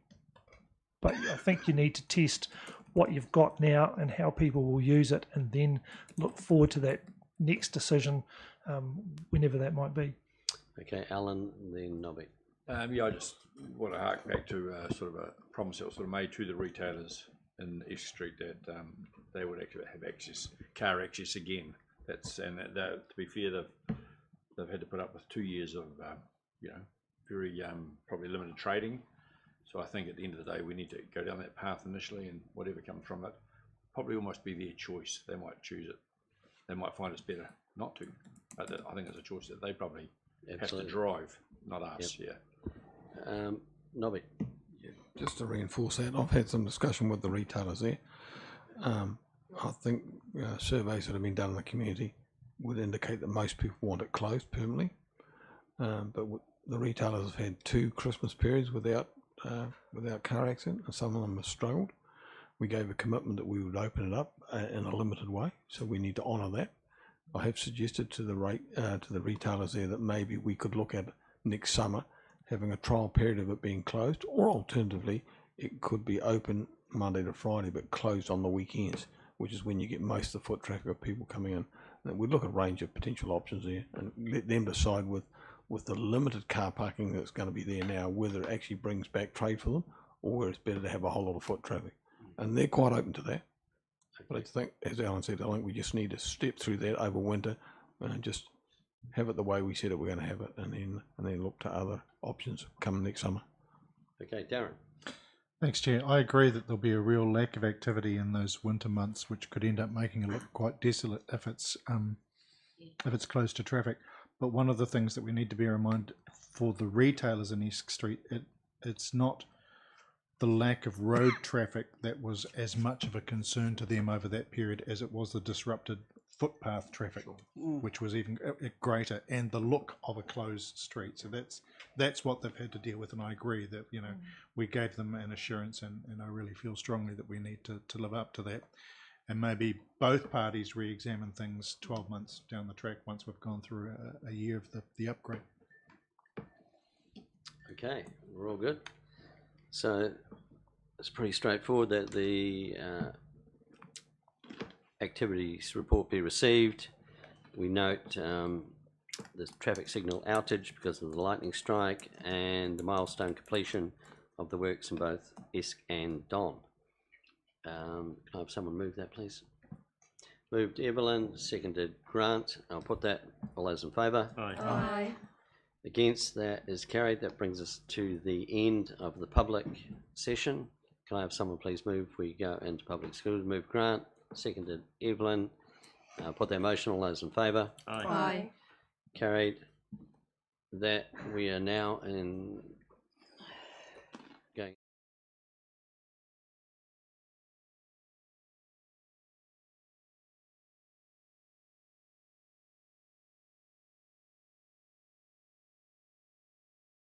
But I think you need to test what you've got now and how people will use it, and then look forward to that next decision, whenever that might be. Okay, Alan, then Nobby. I just want to hark back to sort of a promise that was sort of made to the retailers in East Street that they would actually have car access again. To be fair, they've had to put up with 2 years of very probably limited trading. So I think at the end of the day, we need to go down that path initially, and whatever comes from it, probably almost be their choice. They might choose it. They might find it's better not to, but I think it's a choice that they probably have to drive, not us. Yep. Nobby. Yeah, just to reinforce that, I've had some discussion with the retailers there. I think surveys that have been done in the community would indicate that most people want it closed permanently, but the retailers have had 2 Christmas periods without car accident, and some of them have struggled. We gave a commitment that we would open it up in a limited way, so we need to honour that. I have suggested to the retailers there that maybe we could look at next summer having a trial period of it being closed, or alternatively it could be open Monday to Friday but closed on the weekends, which is when you get most of the foot traffic of people coming in. And we'd look at a range of potential options there and let them decide with the limited car parking that's going to be there now whether it actually brings back trade for them or whether it's better to have a whole lot of foot traffic. And they're quite open to that. But I think, as Alan said, I think we just need to step through that over winter and just have it the way we said it we're going to have it, and then look to other options come next summer. Okay, Darren. Thanks, Chair. I agree that there'll be a real lack of activity in those winter months, which could end up making it look quite desolate if it's close to traffic. But one of the things that we need to bear in mind for the retailers in Esk Street, it's not the lack of road traffic that was as much of a concern to them over that period as it was the disrupted footpath traffic, which was even greater, and the look of a closed street. So that's what they've had to deal with, and I agree that we gave them an assurance, and I really feel strongly that we need to live up to that, and maybe both parties re-examine things 12 months down the track once we've gone through a year of the upgrade. Okay, we're all good. So it's pretty straightforward that the activities report be received. We note the traffic signal outage because of the lightning strike and the milestone completion of the works in both Esk and Don. Can I have someone move that, please? Moved Evelyn, seconded Grant. I'll put that. All those in favour? Aye. Aye. Against, that is carried. That brings us to the end of the public session. Can I have someone please move? We go into public school. Move Grant, seconded Evelyn. Put that motion. All those in favour? Aye. Aye. Carried. That we are now in